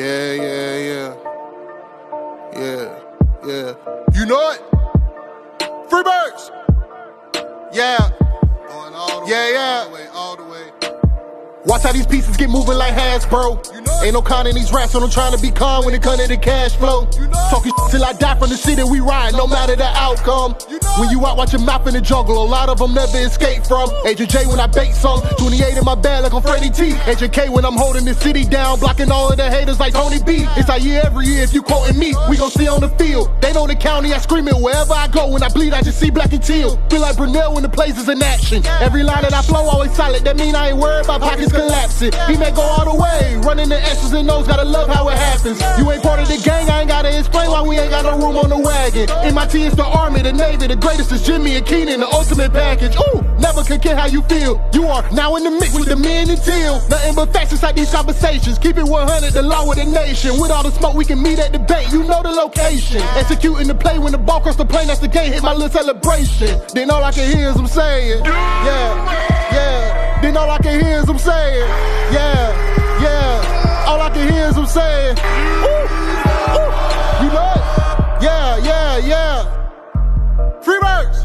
Yeah. You know it? Free birds! Yeah. Going all the way, all the way. Watch how these pieces get moving like Hasbro. You know Ain't no con in these raps, so I'm trying to be calm when it come to the cash flow. You know Talking shit till I die from the city we ride, no matter the outcome. You know When you out watch your mouth in the jungle, a lot of them never escape from. Agent J when I bait some, 28 in my bag like I'm Freddie T. Agent K when I'm holding the city down, blocking all of the haters like Tony B. It's our year every year, if you quoting me, we gon' see on the field. They know the county, I scream it wherever I go. When I bleed, I just see black and teal. Feel like Brunel when the place is in action. Every line that I flow always solid, that mean I ain't worried about pockets collapsing. He may go all the way, running the X's and O's, gotta love how it happens. You ain't part of the gang, I ain't gotta explain why we ain't got no room on the wagon. MIT is the Army, the Navy, the greatest is Jimmy and Keenan, the ultimate package. Ooh, never could care how you feel. You are now in the mix with the men and teal. Nothing but facts inside these conversations. Keep it 100, the law of the nation. With all the smoke, we can meet at the bank. You know the location. Executing the play when the ball cross the plane, that's the game. Hit my little celebration. Then all I can hear is them saying, yeah. Then all I can hear is them saying, yeah. All I can hear is them saying, ooh. You know it? Yeah. Free birds.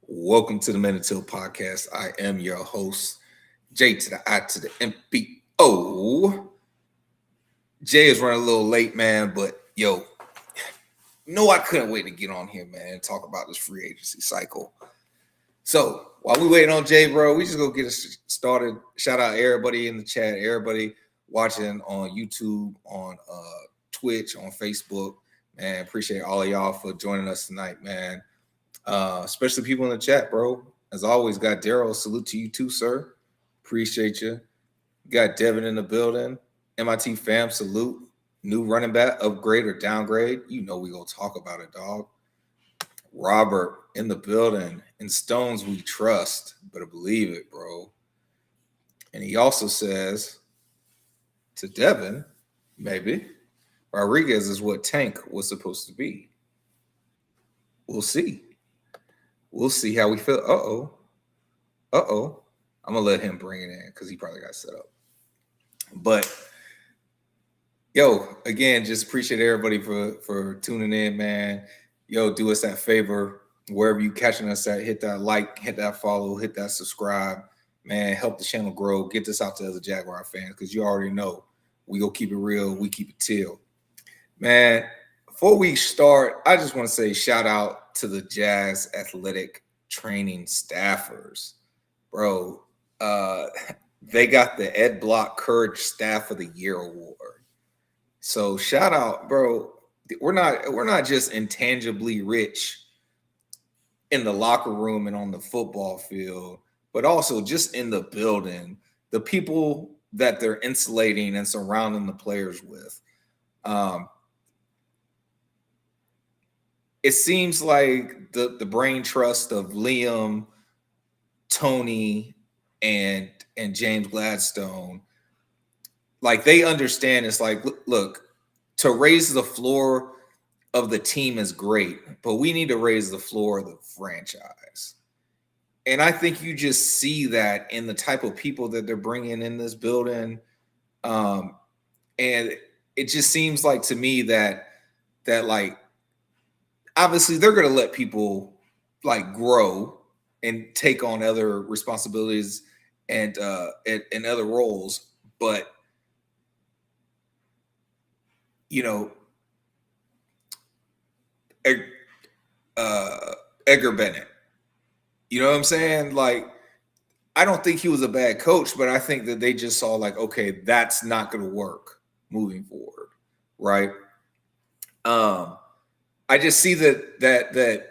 Welcome to the Men Until podcast. I am your host, J to the I to the M-B-O. Jay is running a little late, man, but yo, I couldn't wait to get on here, man, and talk about this free agency cycle. So while we waiting on Jay, bro, we just go get us started. Shout out everybody in the chat, everybody watching on YouTube, on Twitch, on Facebook. Man, appreciate all of y'all for joining us tonight, man. Especially people in the chat, bro. As always, got Daryl. Salute to you too, sir. Appreciate you. Got Devin in the building. MIT fam, salute. New running back, upgrade or downgrade. You know we gonna talk about it, dog. Robert in the building. In Stones we trust. Better believe it, bro. And he also says to Devin, maybe, Rodriguez is what Tank was supposed to be. We'll see. We'll see how we feel. Uh-oh. I'm going to let him bring it in because he probably got set up. But, yo, again, just appreciate everybody for tuning in, man. Yo, do us that favor. Wherever you catching us at, hit that like, hit that follow, hit that subscribe. Man, help the channel grow. Get this out to other Jaguar fans because you already know we go keep it real. We keep it teal. Man, before we start, I just want to say shout out to the Jazz athletic training staffers. Bro, they got the Ed Block Courage Staff of the Year award. So shout out, bro. We're not just intangibly rich in the locker room and on the football field, but also just in the building, the people that they're insulating and surrounding the players with. It seems like the brain trust of Liam, Tony, and James Gladstone, like they understand it's like, look, to raise the floor of the team is great, but we need to raise the floor of the franchise. And I think you just see that in the type of people that they're bringing in this building. And it just seems like to me that like, obviously, they're going to let people like grow and take on other responsibilities and other roles. But, you know, Edgar Bennett, you know what I'm saying? Like, I don't think he was a bad coach, but I think that they just saw like, okay, that's not going to work moving forward, right? I just see that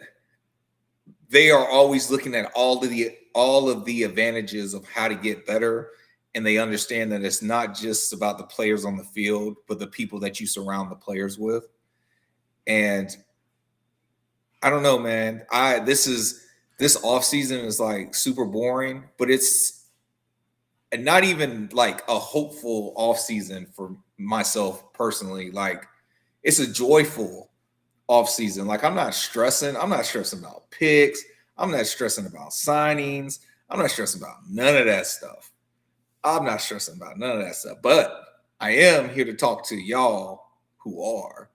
they are always looking at all of the advantages of how to get better, and they understand that it's not just about the players on the field, but the people that you surround the players with. And I don't know, man. This offseason is like super boring, but it's and not even like a hopeful offseason for myself personally. Like it's a joyful offseason. Like I'm not stressing. I'm not stressing about picks. I'm not stressing about signings. I'm not stressing about none of that stuff. I'm not stressing about none of that stuff. But I am here to talk to y'all who are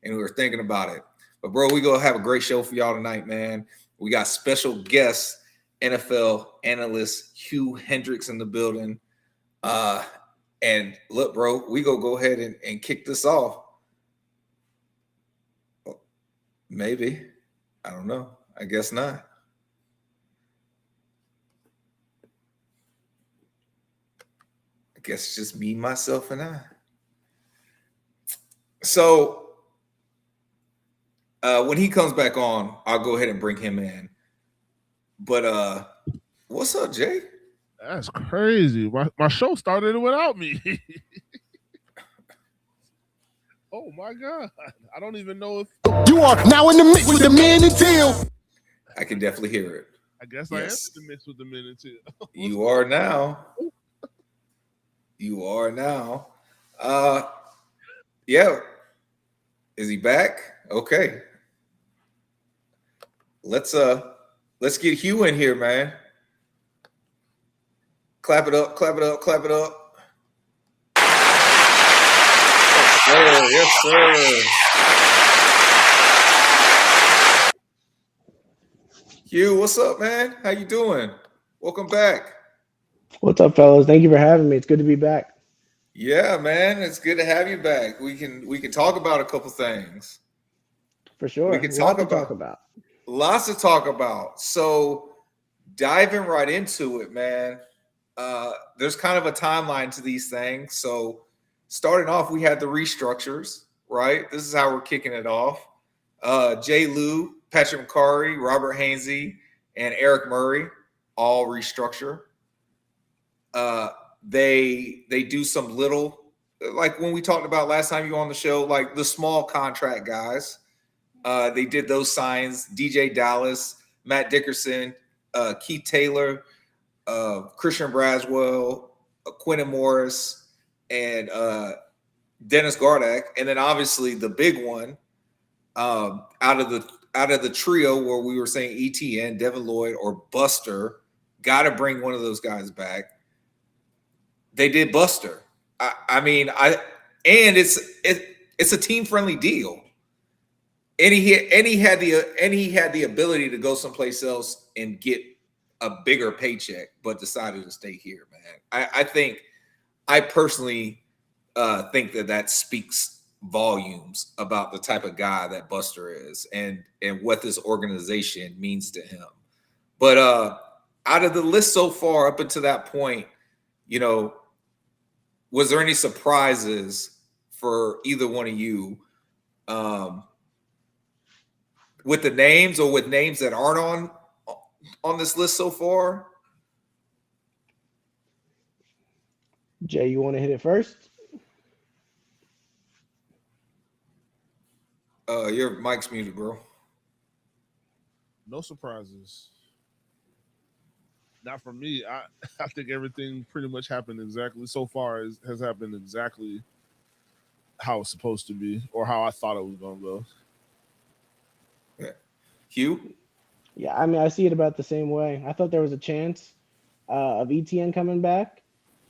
and who are thinking about it. But bro, we gonna have a great show for y'all tonight, man. We got special guest NFL analyst Hugh Hendrix in the building. And look, bro, we go ahead and kick this off. Maybe. I don't know. I guess not. I guess it's just me, myself, and I. So when he comes back on, I'll go ahead and bring him in. But what's up, Jay? That's crazy. My show started without me. Oh my God. I don't even know if You are now in the mix with the men in teal. I can definitely hear it. I guess yes. I am in the mix with the men in teal. You are now. You are now. Yeah. Is he back? Okay. Let's get Hugh in here, man. Clap it up, clap it up, clap it up. Yes, sir. Yes, sir. Hugh, what's up, man? How you doing? Welcome back. What's up, fellas? Thank you for having me. It's good to be back. Yeah, man, it's good to have you back. We can talk about a couple things. For sure. We can talk about. Lots to talk about. So diving right into it, man. There's kind of a timeline to these things. So starting off, we had the restructures, right? This is how we're kicking it off. Jay Lou, Patrick McCarry, Robert Hainsey, and Eric Murray all restructure. They do some little, like when we talked about last time you were on the show, like the small contract guys. They did those signs: DJ Dallas, Matt Dickerson, Keith Taylor, Christian Braswell, Quentin Morris, and Dennis Gardeck. And then obviously the big one out of the trio where we were saying ETN, Devin Lloyd, or Buster. Got to bring one of those guys back. They did Buster. I mean, it's a team friendly deal, and he had the ability to go someplace else and get a bigger paycheck, but decided to stay here, man. I personally think that speaks volumes about the type of guy that Buster is and what this organization means to him. But out of the list so far up until that point, you know, was there any surprises for either one of you with the names or with names that aren't on this list so far? Jay, you want to hit it first? Your mic's muted, bro. No surprises. Not for me. I think everything pretty much happened exactly so far has happened exactly how it's supposed to be or how I thought it was going to go. Yeah. Hugh? Yeah, I mean, I see it about the same way. I thought there was a chance of ETN coming back,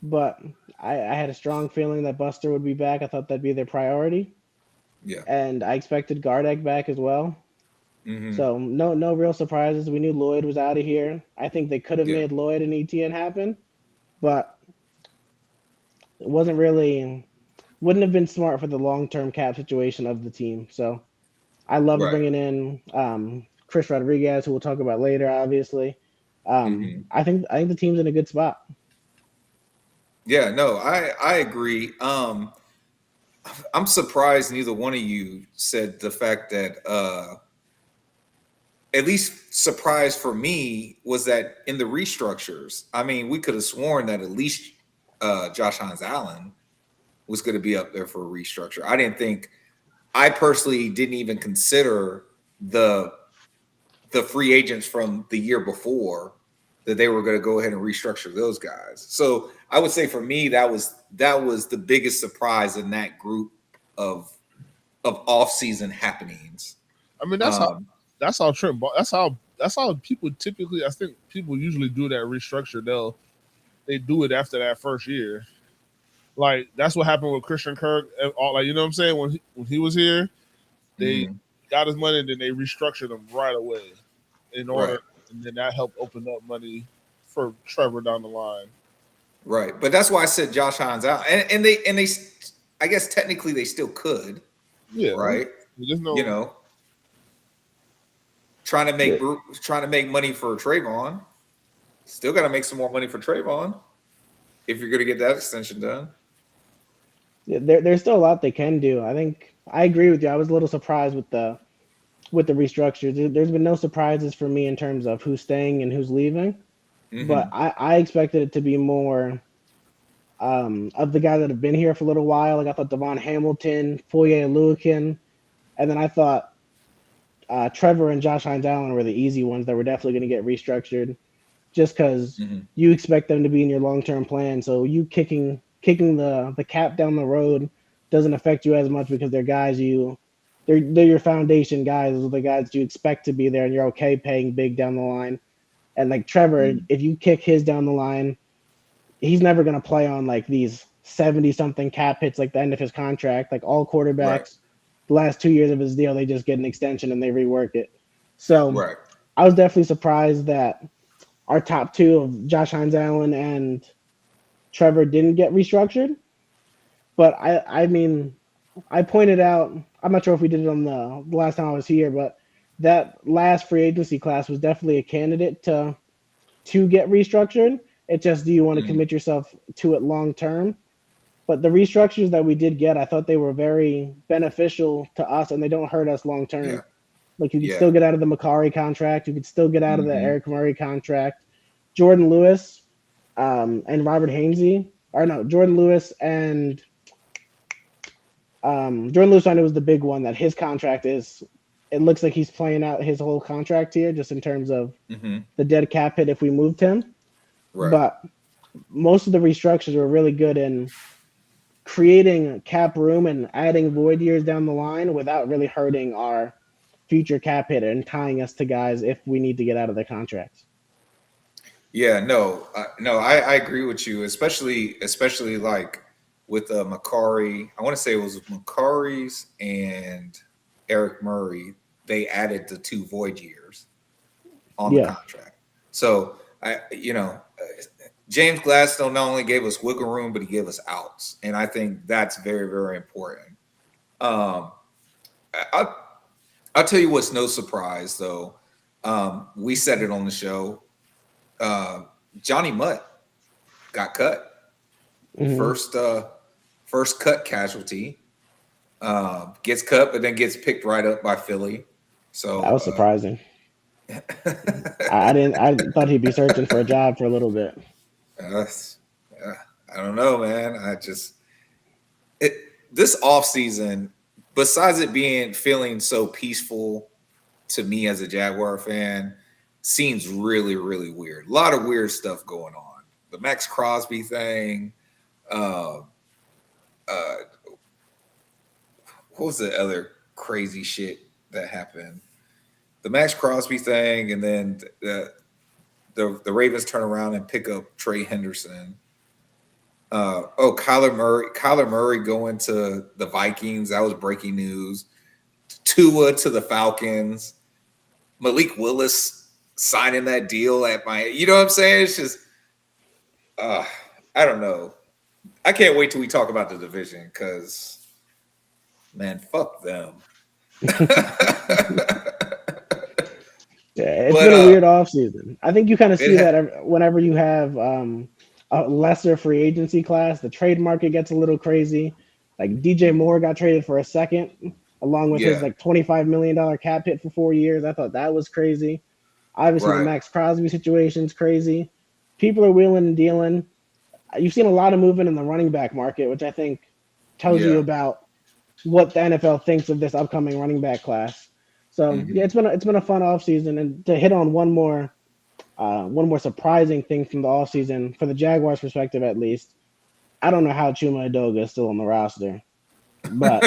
but I had a strong feeling that Buster would be back. I thought that'd be their priority. Yeah. And I expected Gardeck back as well. Mm-hmm. So no real surprises. We knew Lloyd was out of here. I think they could have made Lloyd and ETN happen, but it wouldn't have been smart for the long-term cap situation of the team. So I love bringing in Chris Rodriguez, who we'll talk about later, obviously. I think the team's in a good spot. Yeah, no, I agree. I'm surprised neither one of you said the fact that at least surprise for me was that in the restructures, I mean, we could have sworn that at least Josh Hines-Allen was going to be up there for a restructure. I personally didn't even consider the free agents from the year before that they were going to go ahead and restructure those guys. So I would say for me, that was the biggest surprise in that group of off-season happenings. I mean, that's how Trent. That's how people typically. I think people usually do that restructure. They do it after that first year. Like that's what happened with Christian Kirk. Like you know what I'm saying, when he was here, they got his money and then they restructured him right away in order, and then that helped open up money for Trevor down the line. Right, but that's why I said Josh Hines out, and they I guess technically they still could. Yeah. Right. Trying to make money for Trayvon. Still got to make some more money for Trayvon if you're going to get that extension done. Yeah, there's still a lot they can do. I think I agree with you. I was a little surprised with the restructure. There's been no surprises for me in terms of who's staying and who's leaving, but I expected it to be more of the guys that have been here for a little while. Like I thought Devon Hamilton, Foye Oluokun, and then I thought Trevor and Josh Hines Allen were the easy ones that were definitely going to get restructured, just because you expect them to be in your long-term plan. So you kicking the cap down the road doesn't affect you as much because they're guys they're your foundation guys. Those are the guys you expect to be there, and you're okay paying big down the line. And like Trevor, if you kick his down the line, he's never going to play on like these 70-something cap hits like the end of his contract. Like all quarterbacks, the last 2 years of his deal, they just get an extension and they rework it. So I was definitely surprised that our top two of Josh Hines Allen and Trevor didn't get restructured. But I mean, I pointed out, I'm not sure if we did it on the last time I was here, but that last free agency class was definitely a candidate to get restructured. It's just, do you want to commit yourself to it long term? But the restructures that we did get, I thought they were very beneficial to us, and they don't hurt us long term. Yeah. Like you can still get out of the Macari contract, you could still get out of the Eric Murray contract. Jordan Lewis and Robert Hainsey, or no, Jordan Lewis and Jordan Lewis, I know, was the big one that his contract is. It looks like he's playing out his whole contract here, just in terms of the dead cap hit if we moved him. Right. But most of the restructures were really good in creating cap room and adding void years down the line without really hurting our future cap hit and tying us to guys if we need to get out of the contracts. Yeah, I agree with you, especially like with Macari. I want to say it was Macari's and Eric Murray. They added the 2 void years on the contract. So James Gladstone not only gave us wiggle room, but he gave us outs, and I think that's very, very important. I'll tell you what's no surprise though. We said it on the show. Johnny Mutt got cut. First cut casualty. Gets cut, but then gets picked right up by Philly. So that was surprising. I thought he'd be searching for a job for a little bit. I don't know, man. This offseason, besides it feeling so peaceful to me as a Jaguar fan, seems really, really weird. A lot of weird stuff going on. The Max Crosby thing. What was the other crazy shit that happened? The Max Crosby thing, and then the Ravens turn around and pick up Trey Henderson. Kyler Murray going to the Vikings. That was breaking news. Tua to the Falcons. Malik Willis signing that deal at you know what I'm saying? It's just, I don't know. I can't wait till we talk about the division because, man, fuck them. It's been a weird offseason. I think you kind of see that whenever you have a lesser free agency class, the trade market gets a little crazy. Like DJ Moore got traded for a second, along with his like $25 million cap hit for 4 years. I thought that was crazy. Obviously, the Max Crosby situation's crazy. People are wheeling and dealing. You've seen a lot of movement in the running back market, which I think tells you about what the NFL thinks of this upcoming running back class. So it's been a fun offseason. And to hit on one more One more surprising thing from the offseason, for the Jaguars' perspective at least, I don't know how Chuma Edoga is still on the roster, but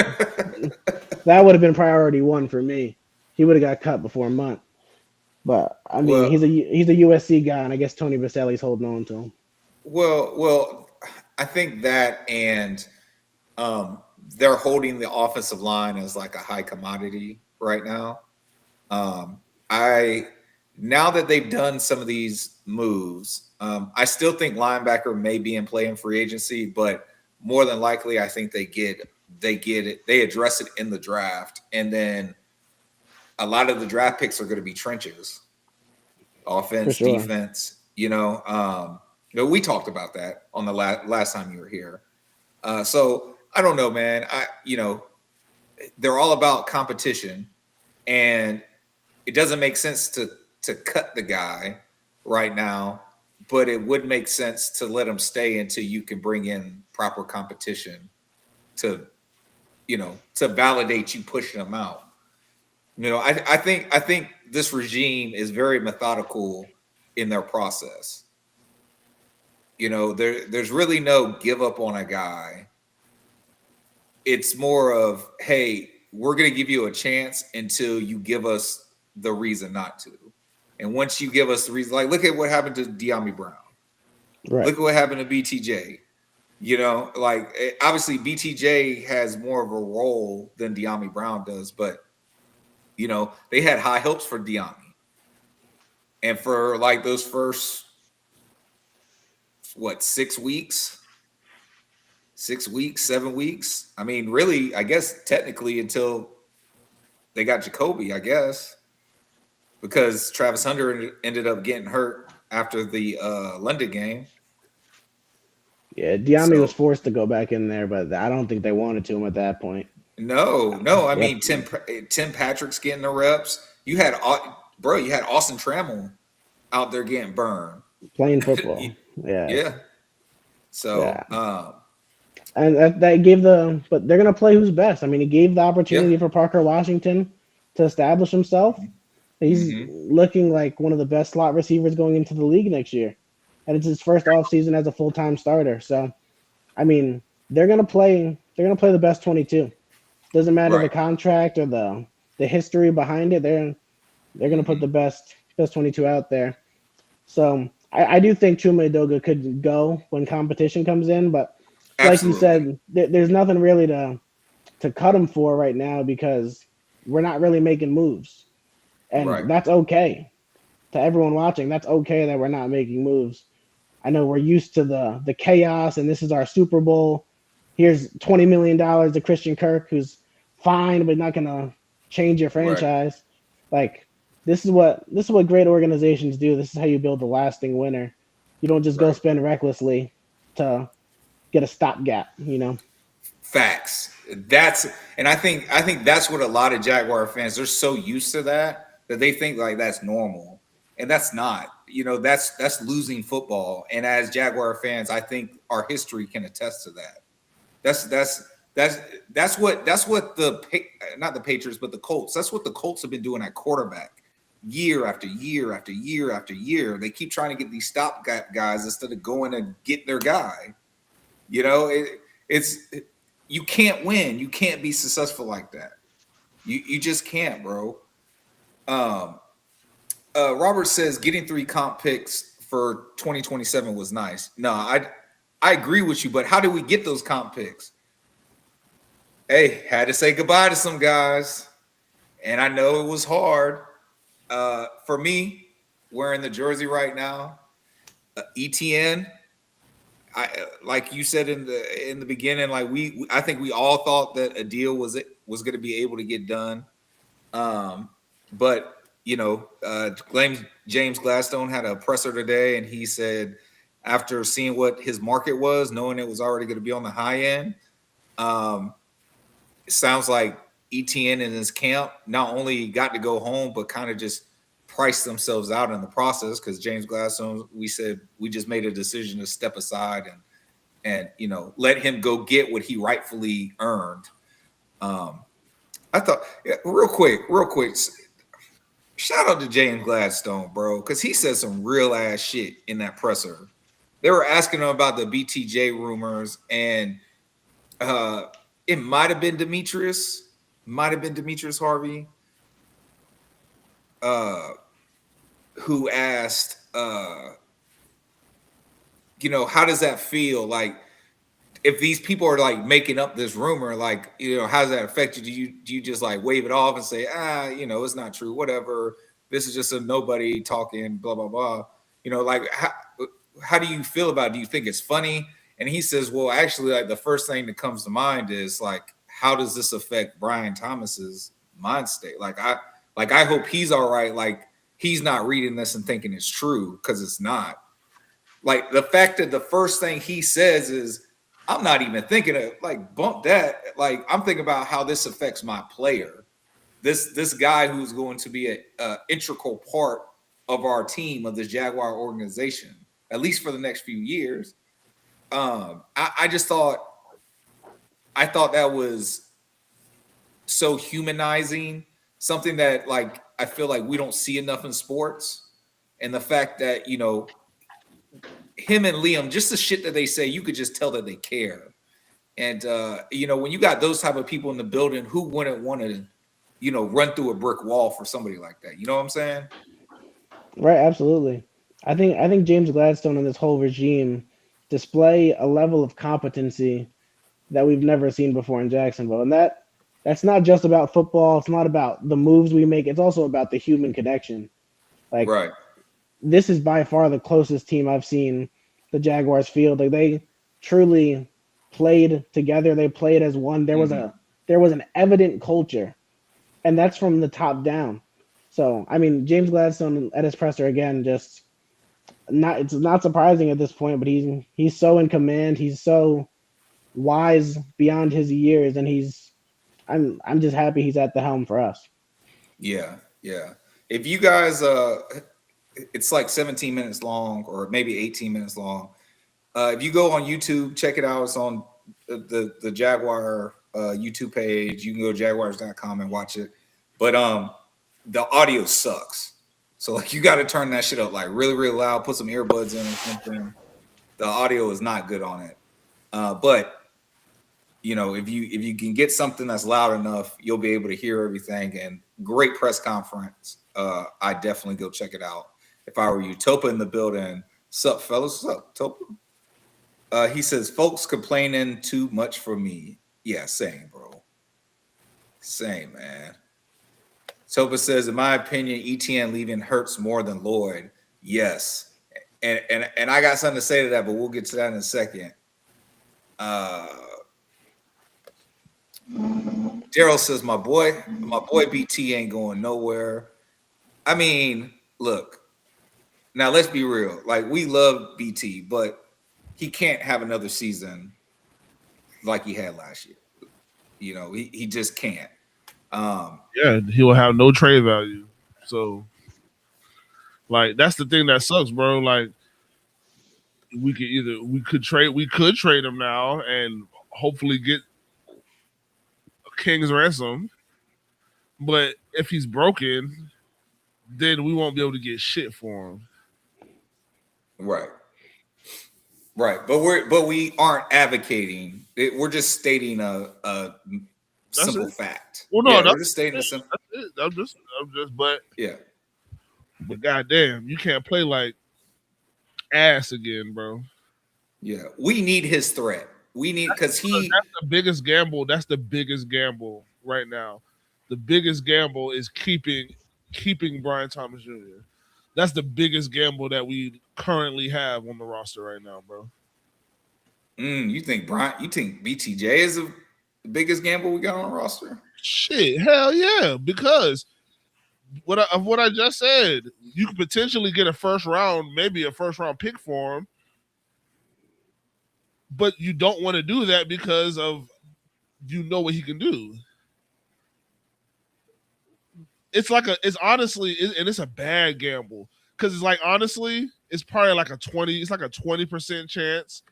that would have been priority one for me. He would have got cut before a month. But I mean, Well, he's a USC guy, and I guess Tony Baselli's holding on to him. well, I think that, and they're holding the offensive line as like a high commodity right now. Now that they've done some of these moves, I still think linebacker may be in play in free agency, but more than likely, I think they get it. They address it in the draft, and then a lot of the draft picks are going to be trenches, offense, sure. defense. We talked about that on the last time you were here. So I don't know, man. They're all about competition, and it doesn't make sense to cut the guy right now, but it would make sense to let him stay until you can bring in proper competition to validate you pushing him out. I think this regime is very methodical in their process. There's really no give up on a guy. It's more of, hey, we're going to give you a chance until you give us the reason not to. And once you give us the reason, like, look at what happened to De'Ami Brown. Right. Look at what happened to BTJ. Obviously BTJ has more of a role than De'Ami Brown does, but they had high hopes for De'Ami. And for like those first 7 weeks? I mean, really, I guess technically until they got Jacoby, I guess, because Travis Hunter ended up getting hurt after the London game. Yeah, De'Ami was forced to go back in there, but I don't think they wanted to him at that point. No. I mean, Tim Patrick's getting the reps. You had Austin Trammell out there getting burned. Playing football. Yeah. So, and that gave but they're going to play who's best. I mean, it gave the opportunity for Parker Washington to establish himself. He's looking like one of the best slot receivers going into the league next year. And it's his first offseason as a full-time starter. So, I mean, they're going to play the best 22. Doesn't matter the contract or the history behind it. They're going to put the best 22 out there. So, I do think Chuma Edoga could go when competition comes in, but like you said, there's nothing really to cut him for right now because we're not really making moves. And that's okay. To everyone watching, that's okay that we're not making moves. I know we're used to the chaos, and this is our Super Bowl. Here's $20 million to Christian Kirk, who's fine, but not going to change your franchise. Like, this is what great organizations do. This is how you build a lasting winner. You don't just go spend recklessly to get a stopgap, Facts. I think that's what a lot of Jaguar fans, they're so used to that they think like that's normal. And that's not. That's losing football. And as Jaguar fans, I think our history can attest to that. That's what not the Patriots, but the Colts. That's what the Colts have been doing at quarterback year after year after year after year. They keep trying to get these stopgap guys instead of going to get their guy. It's you can't win. You can't be successful like that. You just can't, bro. Robert says getting 3 comp picks for 2027 was nice. No, I agree with you, but how did we get those comp picks? Hey, had to say goodbye to some guys, and I know it was hard. For me, wearing the jersey right now, ETN. Like you said in the beginning, like I think we all thought that a deal was going to be able to get done, but James Gladstone had a presser today, and he said after seeing what his market was, knowing it was already going to be on the high end, it sounds like ETN and his camp not only got to go home, but kind of just priced themselves out in the process because James Gladstone, we said we just made a decision to step aside and let him go get what he rightfully earned. I thought real quick. Shout out to James Gladstone, bro, because he said some real ass shit in that presser. They were asking him about the BTJ rumors, and it might have been Demetrius Harvey, who asked, how does that feel? Like, if these people are like making up this rumor, like, how does that affect you? Do you just like wave it off and say, it's not true, whatever. This is just a nobody talking, blah, blah, blah. Like, how do you feel about it? Do you think it's funny? And he says, well, actually, like, the first thing that comes to mind is like, how does this affect Brian Thomas's mind state? Like, I hope he's all right. Like, he's not reading this and thinking it's true, because it's not. Like, the fact that the first thing he says is, I'm not even thinking of, like, bump that. Like, I'm thinking about how this affects my player. This guy who's going to be an integral part of our team, of the Jaguar organization, at least for the next few years. I thought that was so humanizing, something that, like, I feel like we don't see enough in sports. And the fact that, him and Liam, just the shit that they say, you could just tell that they care. And, when you got those type of people in the building, who wouldn't want to, run through a brick wall for somebody like that? You know what I'm saying? Right, absolutely. I think James Gladstone and this whole regime display a level of competency that we've never seen before in Jacksonville. And that's not just about football. It's not about the moves we make. It's also about the human connection. Like, right. This is by far the closest team I've seen the Jaguars field. Like, they truly played together. They played as one. There was an evident culture, and that's from the top down. So, I mean, James Gladstone at his presser again, it's not surprising at this point, but he's so in command. He's so wise beyond his years, and I'm just happy he's at the helm for us. Yeah. If you guys, it's like 17 minutes long, or maybe 18 minutes long. If you go on YouTube, check it out. It's on the Jaguar YouTube page. You can go to jaguars.com and watch it. But the audio sucks. So, like, you got to turn that shit up like really, really loud. Put some earbuds in or something. The audio is not good on it. But if you can get something that's loud enough, you'll be able to hear everything. And great press conference. I definitely go check it out if I were you. Topa in the building. Sup, fellas? Sup, Topa? He says, folks complaining too much for me. Yeah, same, bro. Same, man. Topa says, in my opinion, ETN leaving hurts more than Lloyd. Yes. And I got something to say to that, but we'll get to that in a second. Daryl says, my boy BT ain't going nowhere. I mean, look, now let's be real. Like, we love BT, but he can't have another season like he had last year. He just can't. Yeah, he will have no trade value. So, like, that's the thing that sucks, bro. Like, we could trade him now and hopefully get a king's ransom. But if he's broken, then we won't be able to get shit for him. Right. But we aren't advocating. We're just stating a simple fact. Well, no, we're just stating a simple. I'm just, but yeah. But goddamn, you can't play like ass again, bro. Yeah, we need his threat. We need, because that's the biggest gamble. That's the biggest gamble right now. The biggest gamble is keeping Brian Thomas Jr. That's the biggest gamble that we currently have on the roster right now, bro. You think BTJ is the biggest gamble we got on the roster? Shit, hell yeah! Because what I just said, you could potentially get a first round pick for him, but you don't want to do that because of what he can do. It's honestly, and it's a bad gamble because it's like, honestly, it's probably like a 20% chance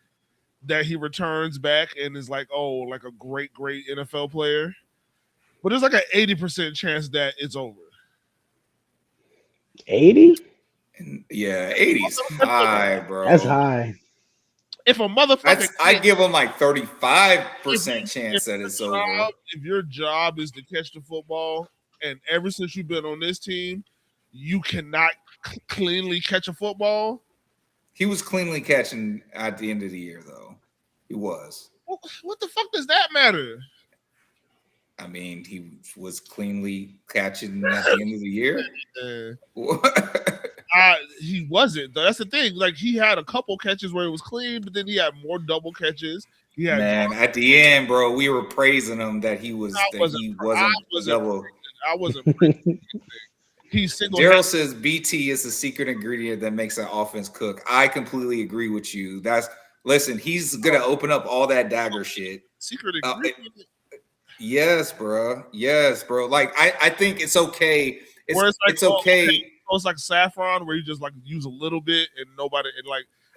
that he returns back and is like, oh, like a great NFL player. But there's like an 80% chance that it's over. 80? Yeah, 80's high, bro. That's high. If a motherfucker, I give him like 35% chance that it's over. If your job is to catch the football, and ever since you've been on this team, you cannot cleanly catch a football. He was cleanly catching at the end of the year, though. He was. What the fuck does that matter? I mean, he was cleanly catching at the end of the year. He wasn't. That's the thing. Like, he had a couple catches where it was clean, but then he had more double catches. At the end, bro, we were praising him that he wasn't. I wasn't. He's single. Daryl says BT is the secret ingredient that makes an offense cook. I completely agree with you. Listen, he's gonna open up all that dagger shit. Secret ingredient. Yes, bro. Yes, bro. Like I think it's okay. It's okay. It's like saffron where you just like use a little bit and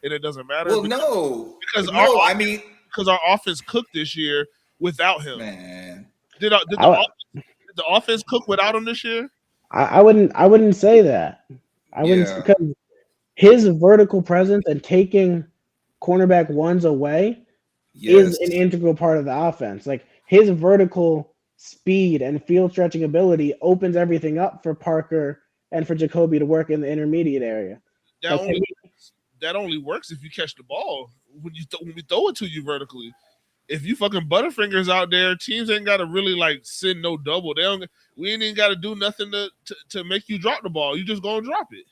it doesn't matter. Well, because our offense cooked this year without him. Man, did the offense cook without him this year? I wouldn't say that. I wouldn't, because his vertical presence and taking cornerback ones away is an integral part of the offense. Like, his vertical speed and field stretching ability opens everything up for Parker and for Jacoby to work in the intermediate area. That only works if you catch the ball when we throw it to you vertically. If you fucking Butterfingers out there, teams ain't got to really like send no double. We ain't even got to do nothing to make you drop the ball. You just gonna drop it.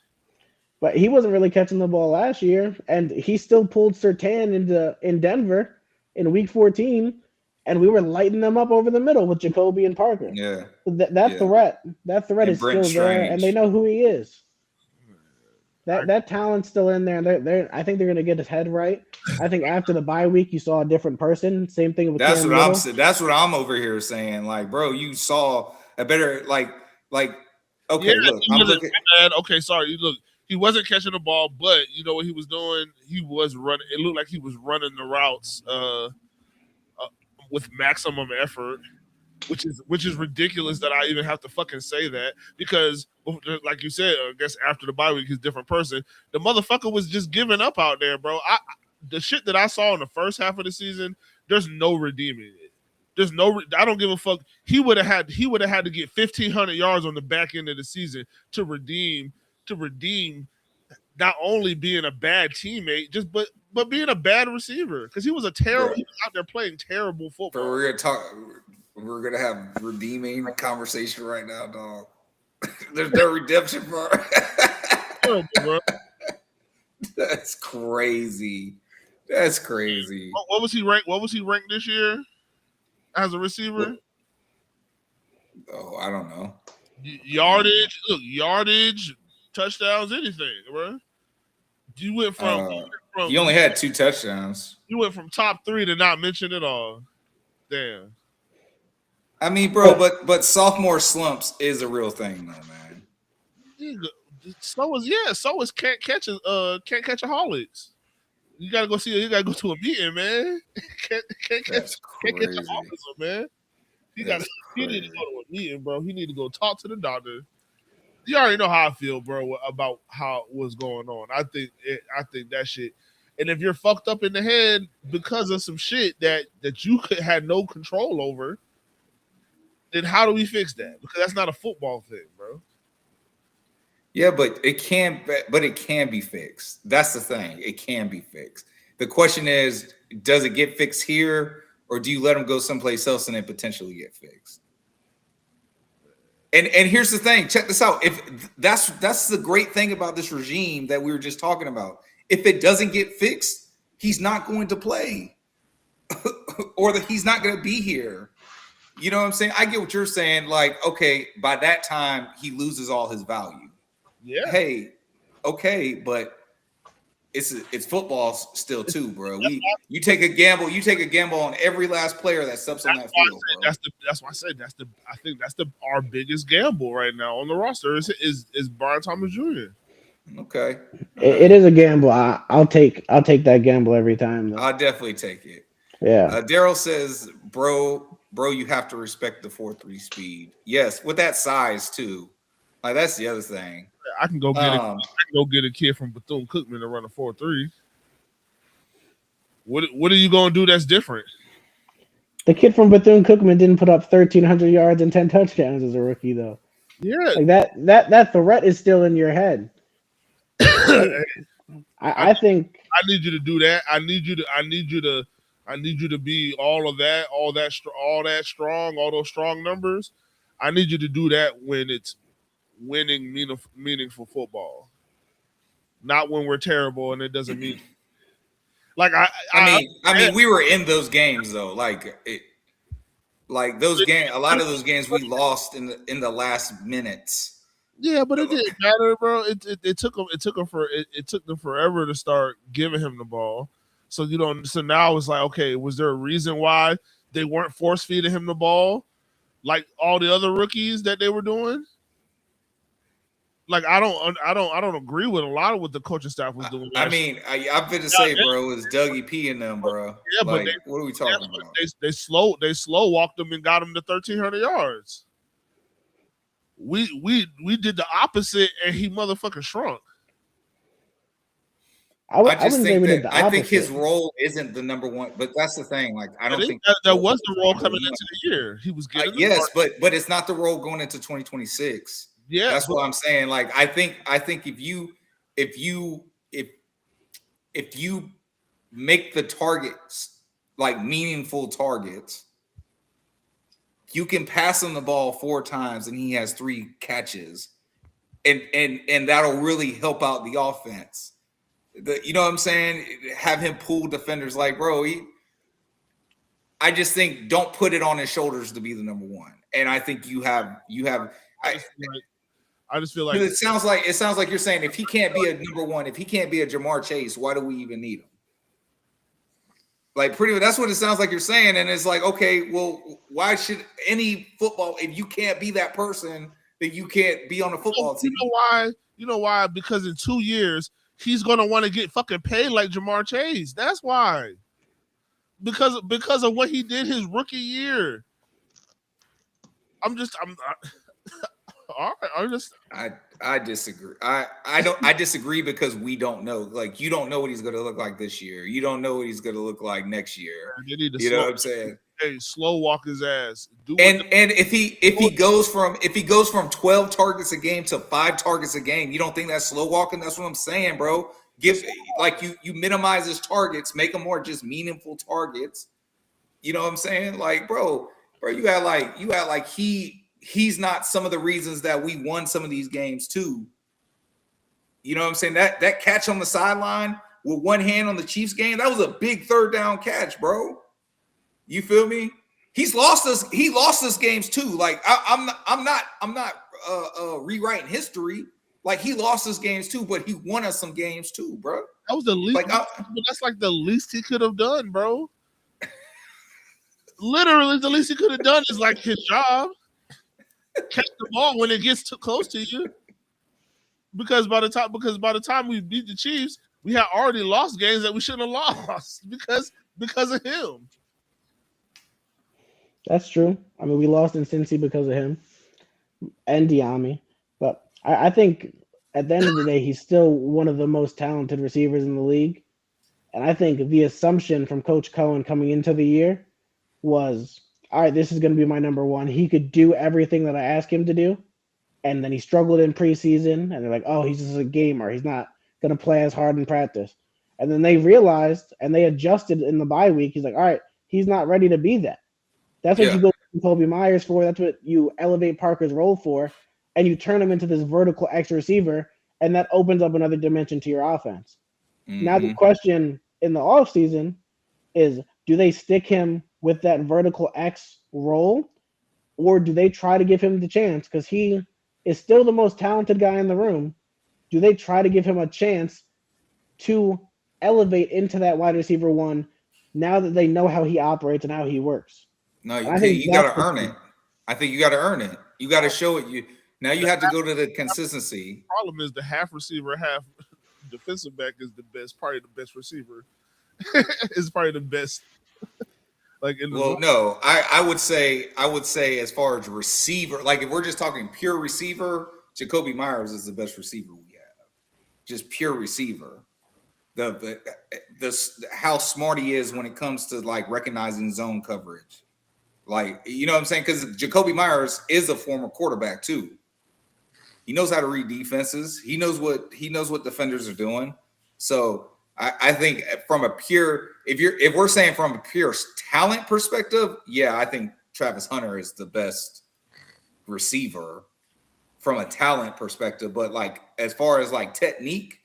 But he wasn't really catching the ball last year, and he still pulled Surtain in Denver in Week 14, and we were lighting them up over the middle with Jacoby and Parker. Yeah, that threat is still there, and they know who he is. That talent's still in there. I think they're going to get his head right. I think after the bye week, you saw a different person. Same thing with that's what I'm saying. That's what I'm over here saying. Like, bro, you saw a better like. Okay, look, I'm looking. Okay, sorry. Look, he wasn't catching the ball, but you know what he was doing? He was running. It looked like he was running the routes with maximum effort, which is ridiculous that I even have to fucking say that, because like you said, I guess after the bye week he's a different person. The motherfucker was just giving up out there, bro. The shit that I saw in the first half of the season, there's no redeeming it. I don't give a fuck. He would have had to get 1,500 yards on the back end of the season to redeem not only being a bad teammate, but being a bad receiver, because he was he was out there playing terrible football. But we're gonna have redeeming conversation right now, dog. There's no redemption, bro. That's crazy. That's crazy. What was he ranked? What was he ranked this year as a receiver? Oh, I don't know. Yardage, touchdowns, anything, bro. You went from he only had 2 touchdowns. You went from top 3 to not mention it all. Damn. I mean, bro, but sophomore slumps is a real thing, though, man. So is can't catch aholics. You gotta go to a meeting, man. can't catch an officer, man. He need to go to a meeting, bro. He need to go talk to the doctor. You already know how I feel, bro, about how what's going on. I think that shit. And if you're fucked up in the head because of some shit that you had no control over, then how do we fix that? Because that's not a football thing, bro. Yeah, but it can be fixed. That's the thing. It can be fixed. The question is, does it get fixed here, or do you let them go someplace else and then potentially get fixed? And here's the thing. Check this out. If that's the great thing about this regime that we were just talking about. If it doesn't get fixed, he's not going to play, or he's not going to be here. You know what I'm saying? I get what you're saying. Like, okay, by that time he loses all his value. Yeah. Hey, okay, but it's football still too, bro. You take a gamble. You take a gamble on every last player that steps on that field. That's why I said I think that's our biggest gamble right now on the roster is Brian Thomas Jr. Okay. It is a gamble. I'll take that gamble every time, though. I'll definitely take it. Yeah. Daryl says, bro, you have to respect the 4.3 speed. Yes, with that size too. Like, that's the other thing. I can go get a kid from Bethune-Cookman to run a 4.3. What are you gonna do that's different? The kid from Bethune-Cookman didn't put up 1,300 yards and 10 touchdowns as a rookie, though. Yeah, like that threat is still in your head. I think I need you to do that. I need you to be all that strong, all those strong numbers. I need you to do that when it's winning meaningful football, not when we're terrible and it doesn't mean. Like I mean, we were in those games though. Like those games, a lot of those games we lost in the last minutes. Yeah, but it didn't matter, bro. It took them forever to start giving him the ball. So so now it's like, okay, was there a reason why they weren't force feeding him the ball like all the other rookies that they were doing? Like I don't agree with a lot of what the coaching staff was doing. I mean, I'm going to say, bro, it's Dougie P and them, bro. Yeah, like, but what are we talking about? They slow walked them and got them to 1,300 yards. We did the opposite, and he motherfucking shrunk. I think his role isn't the number one, but that's the thing. Like I don't think that was the role coming into the year. He was getting but it's not the role going into 2026. Yeah, that's what I'm saying. Like I think if you make the targets like meaningful targets, you can pass him the ball 4 times and he has 3 catches, and that'll really help out the offense. You know what I'm saying? Have him pull defenders like, bro. I just think don't put it on his shoulders to be the number one. And I think you have. I just feel like it sounds like you're saying if he can't be a number one, if he can't be a Jamar Chase, why do we even need him? Like pretty much that's what it sounds like you're saying. And it's like, okay, well, why should any football, if you can't be that person, then you can't be on a football team? You know why? Because in 2 years, he's gonna want to get fucking paid like Jamar Chase. That's why. Because of what he did his rookie year. I disagree. I disagree because we don't know. Like you don't know what he's going to look like this year. You don't know what he's going to look like next year. You know what I'm saying? Hey, slow walk his ass. And if he goes from 12 targets a game to 5 targets a game, you don't think that's slow walking? That's what I'm saying, bro. You minimize his targets, make them more just meaningful targets. You know what I'm saying? Like, bro, you got like he's not some of the reasons that we won some of these games too. You know what I'm saying? That catch on the sideline with one hand on the Chiefs game, that was a big 3rd down catch, bro. You feel me? He lost us games too. Like I'm not rewriting history. Like he lost us games too, but he won us some games too, bro. That was the least. That's like the least he could have done, bro. Literally, the least he could have done is like his job. Catch the ball when it gets too close to you. Because by the time we beat the Chiefs, we had already lost games that we shouldn't have lost because of him. That's true. I mean, we lost in Cincy because of him and J.I.M.B.O. But I think at the end of the day, he's still one of the most talented receivers in the league. And I think the assumption from Coach Cohen coming into the year was, all right, this is going to be my number one. He could do everything that I asked him to do. And then he struggled in preseason. And they're like, oh, he's just a gamer. He's not going to play as hard in practice. And then they realized and they adjusted in the bye week. He's like, all right, he's not ready to be that. That's what you go to Kobe Myers for. That's what you elevate Parker's role for. And you turn him into this vertical X receiver. And that opens up another dimension to your offense. Mm-hmm. Now the question in the offseason is, do they stick him with that vertical X role, or do they try to give him the chance because he is still the most talented guy in the room? Do they try to give him a chance to elevate into that wide receiver one now that they know how he operates and how he works? No, you got to earn it. I think you got to earn it. You got to show it. Now you have to go to the consistency. The problem is the half receiver, half defensive back is the best, probably the best receiver. Is probably the best. I would say as far as receiver, like if we're just talking pure receiver, Jacoby Myers is the best receiver we have. Just pure receiver. The how smart he is when it comes to like recognizing zone coverage. Like, you know what I'm saying? Because Jacoby Myers is a former quarterback too. He knows how to read defenses. He knows what defenders are doing. So I think from a pure, if we're saying from a pure talent perspective, yeah, I think Travis Hunter is the best receiver from a talent perspective. But like as far as like technique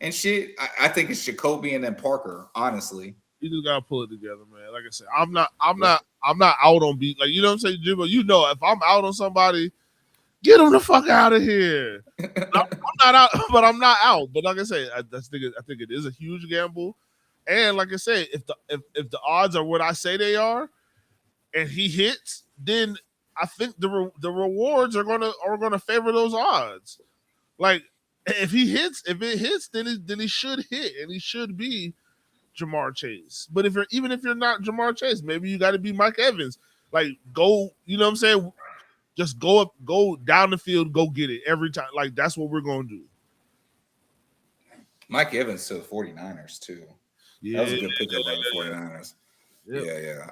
and shit, I think it's Jacoby and then Parker, honestly. You just gotta pull it together, man. Like I said, I'm not out on beat. Like, you know what I'm saying, Jimbo? You know, if I'm out on somebody, get them the fuck out of here. I'm not out, but I'm not out. But like I say, I think it is a huge gamble. And like I say, if the odds are what I say they are, and he hits, then I think the rewards are gonna favor those odds. Like if it hits, then he should hit, and he should be Jamar Chase. But if you're not Jamar Chase, maybe you got to be Mike Evans. Like, go, you know what I'm saying? Just go down the field, go get it every time. Like, that's what we're going to do. Mike Evans to the 49ers too. Yeah, that was a good pickup by the 49ers. Yeah.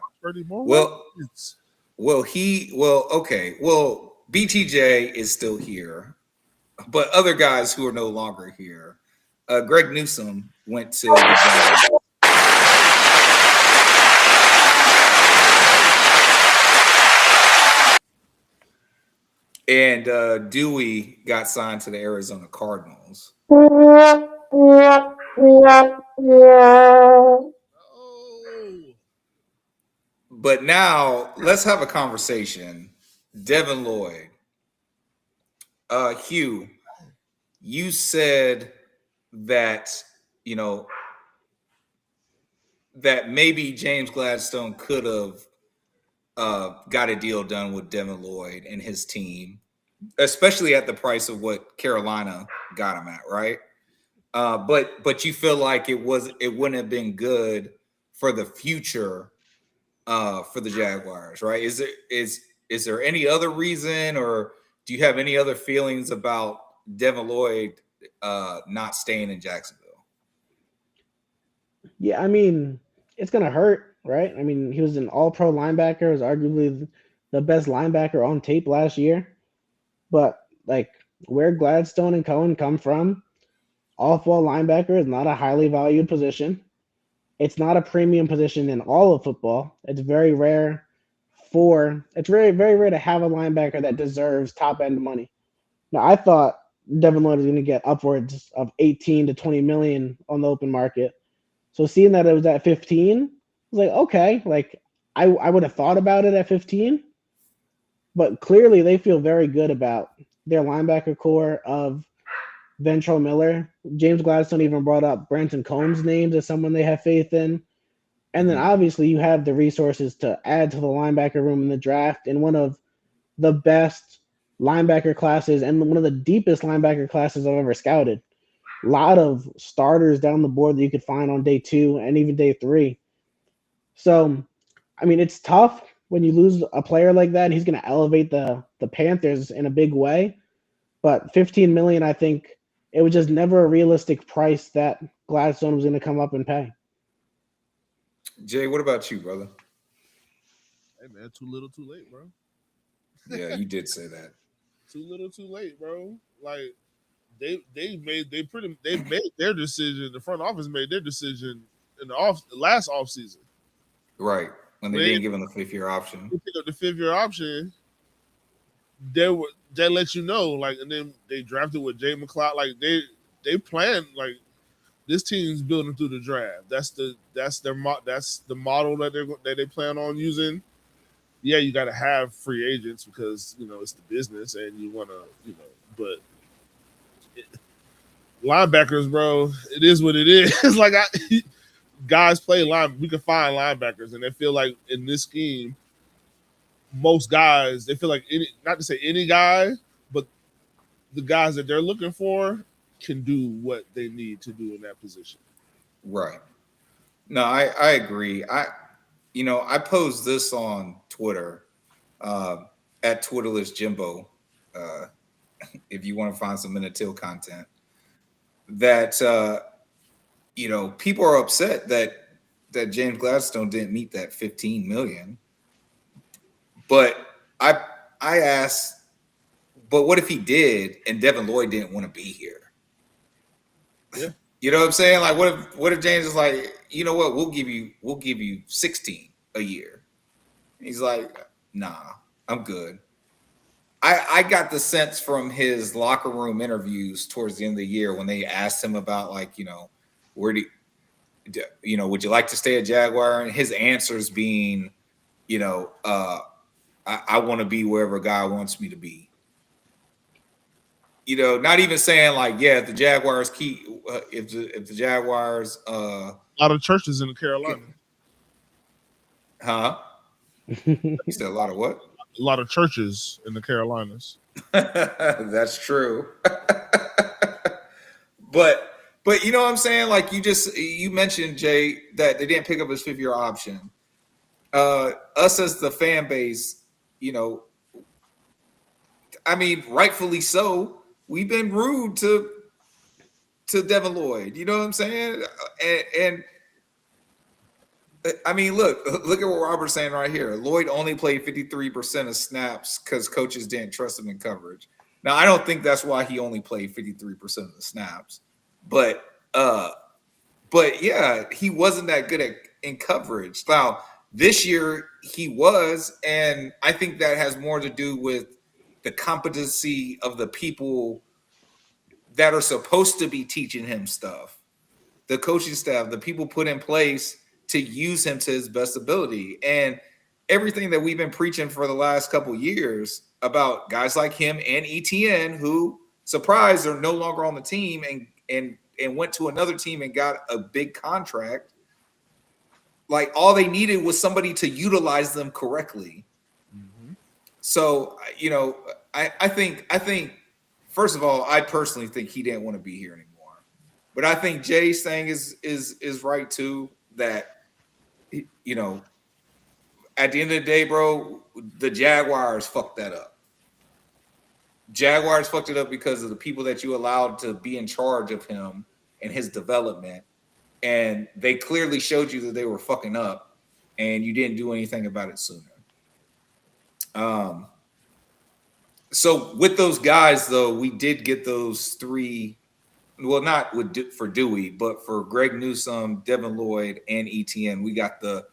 Well, BTJ is still here, but other guys who are no longer here. Greg Newsome went to the Jags. And Dewey got signed to the Arizona Cardinals. But now let's have a conversation. Devin Lloyd. Hugh, you said that, you know, that maybe James Gladstone could have got a deal done with Devin Lloyd and his team, especially at the price of what Carolina got him at, right? But you feel like it wouldn't have been good for the future for the Jaguars, right? Is there any other reason, or do you have any other feelings about Devin Lloyd not staying in Jacksonville? Yeah, I mean, it's gonna hurt, right? I mean, he was an all-pro linebacker, was arguably the best linebacker on tape last year. But like where Gladstone and Cohen come from, off-ball linebacker is not a highly valued position. It's not a premium position in all of football. It's very rare very, very rare to have a linebacker that deserves top-end money. Now, I thought Devin Lloyd was going to get upwards of 18 to 20 million on the open market. So seeing that it was at 15, I was like, okay, like I would have thought about it at 15, but clearly they feel very good about their linebacker core of Ventrell Miller. James Gladstone even brought up Branson Combs' names as someone they have faith in. And then obviously you have the resources to add to the linebacker room in the draft in one of the best linebacker classes and one of the deepest linebacker classes I've ever scouted. A lot of starters down the board that you could find on day 2 and even day 3. So, I mean, it's tough when you lose a player like that. He's going to elevate the Panthers in a big way. But 15 million, I think it was just never a realistic price that Gladstone was going to come up and pay. Jay, what about you, brother? Hey man, too little, too late, bro. Yeah, you did say that. Too little, too late, bro. Like they made their decision. The front office made their decision in the last offseason. Right. When they didn't give him the 5th-year option. They pick up the 5th-year option. They let you know, like, and then they drafted with Jay McLeod. Like they planned, like, this team's building through the draft. That's the model that they plan on using. Yeah, you got to have free agents because, you know, it's the business and you want to, but linebackers, bro, it is what it is. Like, guys play line. We can find linebackers, and they feel like in this scheme, most guys, they feel like not to say any guy, but the guys that they're looking for can do what they need to do in that position. Right. No, I agree. I posed this on Twitter at Twitterless Jimbo. if you want to find some Men of Till content, that people are upset that James Gladstone didn't meet that 15 million. But I asked, but what if he did and Devin Lloyd didn't want to be here? Yeah. You know what I'm saying? Like, what if James is like, you know what, we'll give you 16 a year. He's like, nah, I'm good. I got the sense from his locker room interviews towards the end of the year when they asked him about, like, would you like to stay a Jaguar? And his answers being, I want to be wherever God wants me to be. Not even saying like, yeah, if the Jaguars if the Jaguars, a lot of churches in the Carolinas. Huh? You said a lot of what? A lot of churches in the Carolinas. That's true. But you know what I'm saying? Like, you mentioned, Jay, that they didn't pick up his 5th-year option. Us as the fan base, I mean, rightfully so, we've been rude to Devin Lloyd. You know what I'm saying? And I mean, look at what Robert's saying right here. Lloyd only played 53% of snaps because coaches didn't trust him in coverage. Now, I don't think that's why he only played 53% of the snaps, but yeah, he wasn't that good in coverage. Now, this year he was, and I think that has more to do with the competency of the people that are supposed to be teaching him stuff, the coaching staff, the people put in place to use him to his best ability. And everything that we've been preaching for the last couple of years about guys like him and ETN, who, surprised, are no longer on the team and went to another team and got a big contract. Like, all they needed was somebody to utilize them correctly. Mm-hmm. So, I think first of all, I personally think he didn't want to be here anymore. But I think Jay's thing is right too, that, at the end of the day, bro, the Jaguars fucked that up. Jaguars fucked it up because of the people that you allowed to be in charge of him and his development. And they clearly showed you that they were fucking up, and you didn't do anything about it sooner. So with those guys, though, we did get those 3. Well, not for Dewey, but for Greg Newsome, Devin Lloyd, and ETN, we got the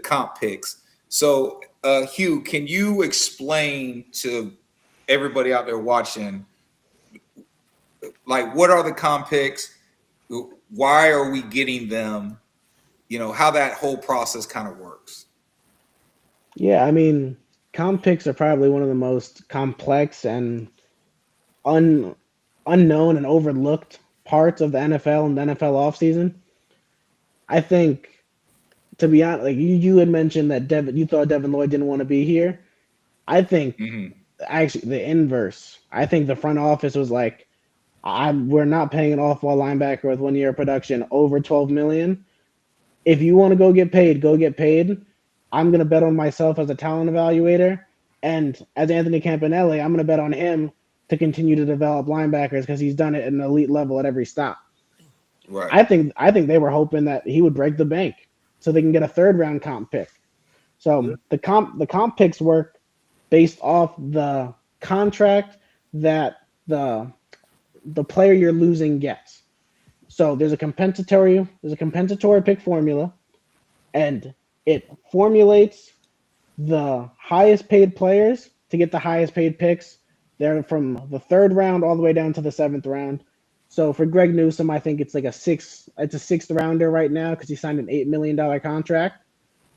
comp picks. So, Hugh, can you explain to everybody out there watching, like, what are the comp picks? Why are we getting them? How that whole process kind of works. Yeah, I mean, comp picks are probably one of the most complex and unknown and overlooked parts of the NFL and the NFL offseason. I think, to be honest, like you had mentioned that you thought Devin Lloyd didn't want to be here. I think actually the inverse. I think the front office was like, we're not paying an off-ball linebacker with 1 year of production over $12 million. If you want to go get paid, go get paid. I'm gonna bet on myself as a talent evaluator, and as Anthony Campanelli, I'm gonna bet on him to continue to develop linebackers because he's done it at an elite level at every stop. Right. I think they were hoping that he would break the bank so they can get a 3rd-round comp pick. So the comp picks work based off the contract that the player you're losing gets. So there's a compensatory pick formula, and it formulates the highest paid players to get the highest paid picks. They're from the 3rd round all the way down to the 7th round. So for Greg Newsome, I think it's like a 6th rounder right now because he signed an $8 million contract.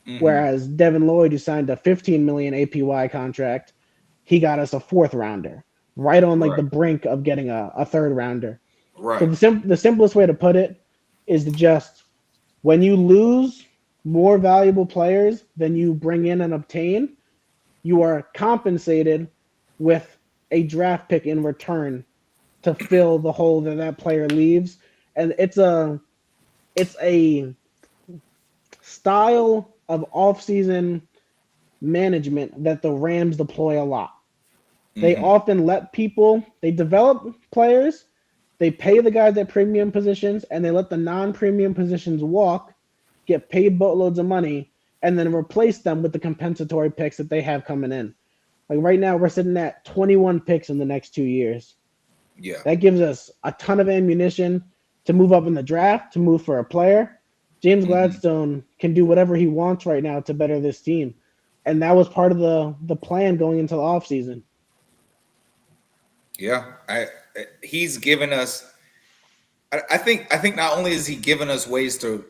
Mm-hmm. Whereas Devin Lloyd, who signed a $15 million APY contract, he got us a 4th rounder, right on the brink of getting a 3rd rounder. Right. So the simplest way to put it is to just, when you lose more valuable players than you bring in and obtain, you are compensated with a draft pick in return to fill the hole that player leaves. And it's a style of offseason management that the Rams deploy a lot. They often let they develop players, they pay the guys at premium positions, and they let the non-premium positions walk, get paid boatloads of money, and then replace them with the compensatory picks that they have coming in. Like right now, we're sitting at 21 picks in the next 2 years. Yeah. That gives us a ton of ammunition to move up in the draft, to move for a player. James Gladstone can do whatever he wants right now to better this team. And that was part of the plan going into the offseason. Yeah. He's given us I think not only is he giving us ways to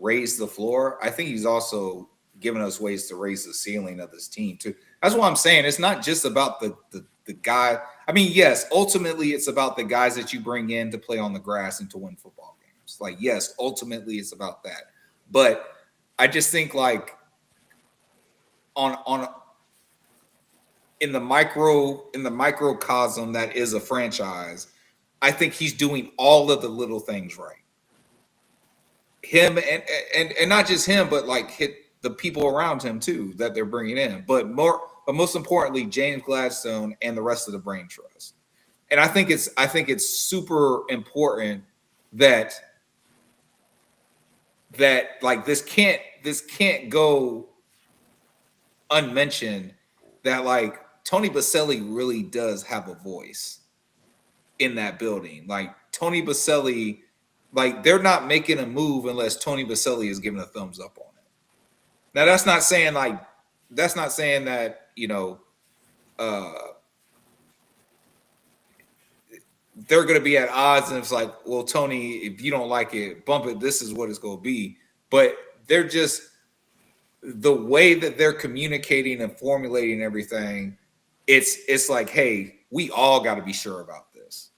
raise the floor, I think he's also giving us ways to raise the ceiling of this team too. That's what I'm saying. It's not just about the guy. I mean, yes, ultimately it's about the guys that you bring in to play on the grass and to win football games. Like, yes, ultimately it's about that. But I just think like on in the microcosm that is a franchise, I think he's doing all of the little things right. Him and not just him, but like hit the people around him too that they're bringing in. But most importantly, James Gladstone and the rest of the brain trust. And I think it's super important that like this can't go unmentioned, that like Tony Baselli really does have a voice in that building. Like Tony Baselli, like they're not making a move unless Tony Baselli is giving a thumbs up on it. Now that's not saying that, you know, they're going to be at odds and it's like, well, Tony, if you don't like it, bump it. This is what it's going to be. But they're just, the way that they're communicating and formulating everything, it's like, hey, we all got to be sure about this.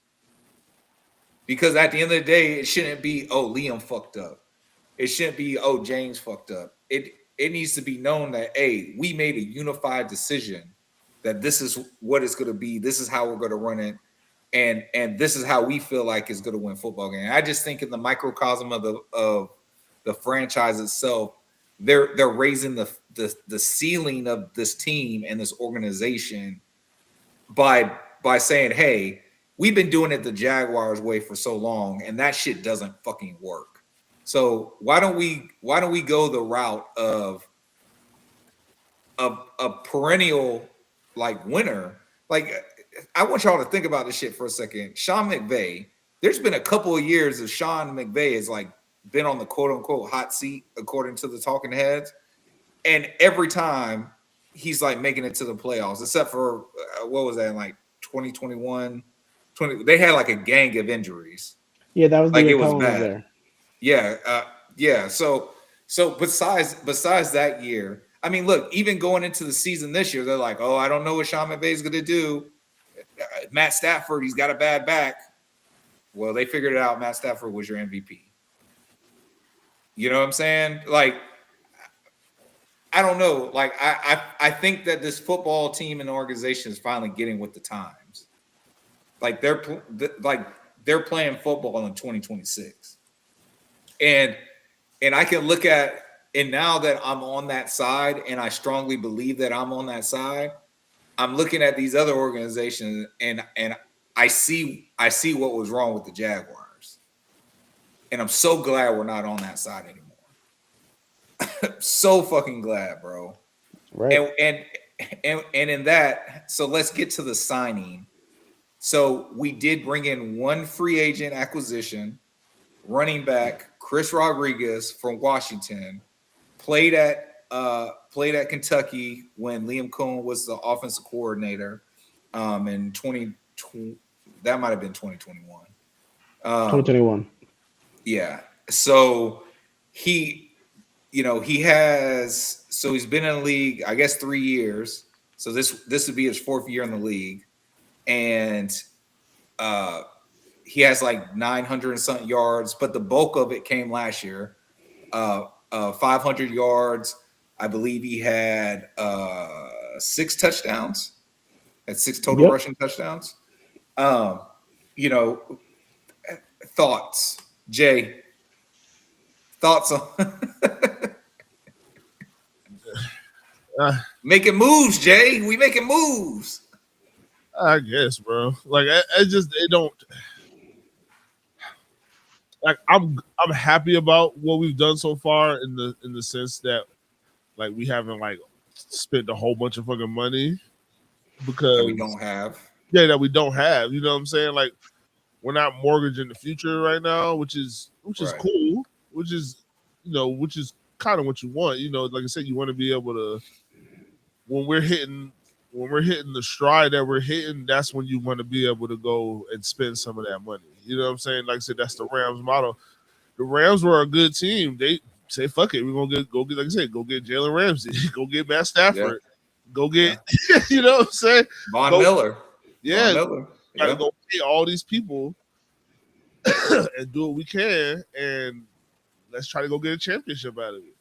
Because at the end of the day, it shouldn't be, oh, Liam fucked up. It shouldn't be, oh, James fucked up. It needs to be known that, hey, we made a unified decision that this is what it's going to be. This is how we're going to run it. And this is how we feel like it's going to win football game. I just think in the microcosm of the franchise itself, they're raising the ceiling of this team and this organization by saying, hey, we've been doing it the Jaguars way for so long, and that shit doesn't fucking work. So why don't we go the route of a perennial like winner? Like, I want y'all to think about this shit for a second. Sean McVay, there's been a couple of years of Sean McVay has like been on the quote unquote hot seat according to the talking heads, and every time he's like making it to the playoffs, except for what was that in like 2021? They had like a gang of injuries. Yeah, that was like the it was Cohen bad. there. Yeah. So besides that year, I mean, look, even going into the season this year, they're like, oh, I don't know what Sean McVay is going to do. Matt Stafford, he's got a bad back. Well, they figured it out. Matt Stafford was your MVP. You know what I'm saying? Like, I don't know. Like, I think that this football team and organization is finally getting with the times. Like, they're playing football in 2026. And I can look at, and now that I'm on that side, and I strongly believe that I'm on that side, I'm looking at these other organizations, and I see what was wrong with the Jaguars. And I'm so glad we're not on that side anymore. So fucking glad, bro. Right. And in that, so let's get to the signing. So we did bring in one free agent acquisition, running back Chris Rodriguez from Washington, played at Kentucky when Liam Cohen was the offensive coordinator in 2020. That might have been 2021. 2021. Yeah. So he's been in the league, I guess, 3 years. So this would be his fourth year in the league. And he has like 900 and something yards, but the bulk of it came last year. 500 yards. I believe he had 6 touchdowns. Had 6 total rushing touchdowns. Thoughts, Jay? Thoughts on making moves, Jay? We making moves. I guess, bro. Like I just they don't. Like I'm happy about what we've done so far in the sense that like we haven't like spent a whole bunch of fucking money because that we don't have. Yeah, that we don't have. You know what I'm saying? Like we're not mortgaging the future right now, which is cool. Which is kind of what you want. You know, like I said, you want to be able to when we're hitting the stride that we're hitting, that's when you want to be able to go and spend some of that money. You know what I'm saying? Like I said, that's the Rams model. The Rams were a good team. They say, fuck it, we're gonna go get like I said, go get Jalen Ramsey, go get Matt Stafford, go get you know what I'm saying? Von Miller. Yeah. Von Miller. Gotta go pay all these people and do what we can, and let's try to go get a championship out of it.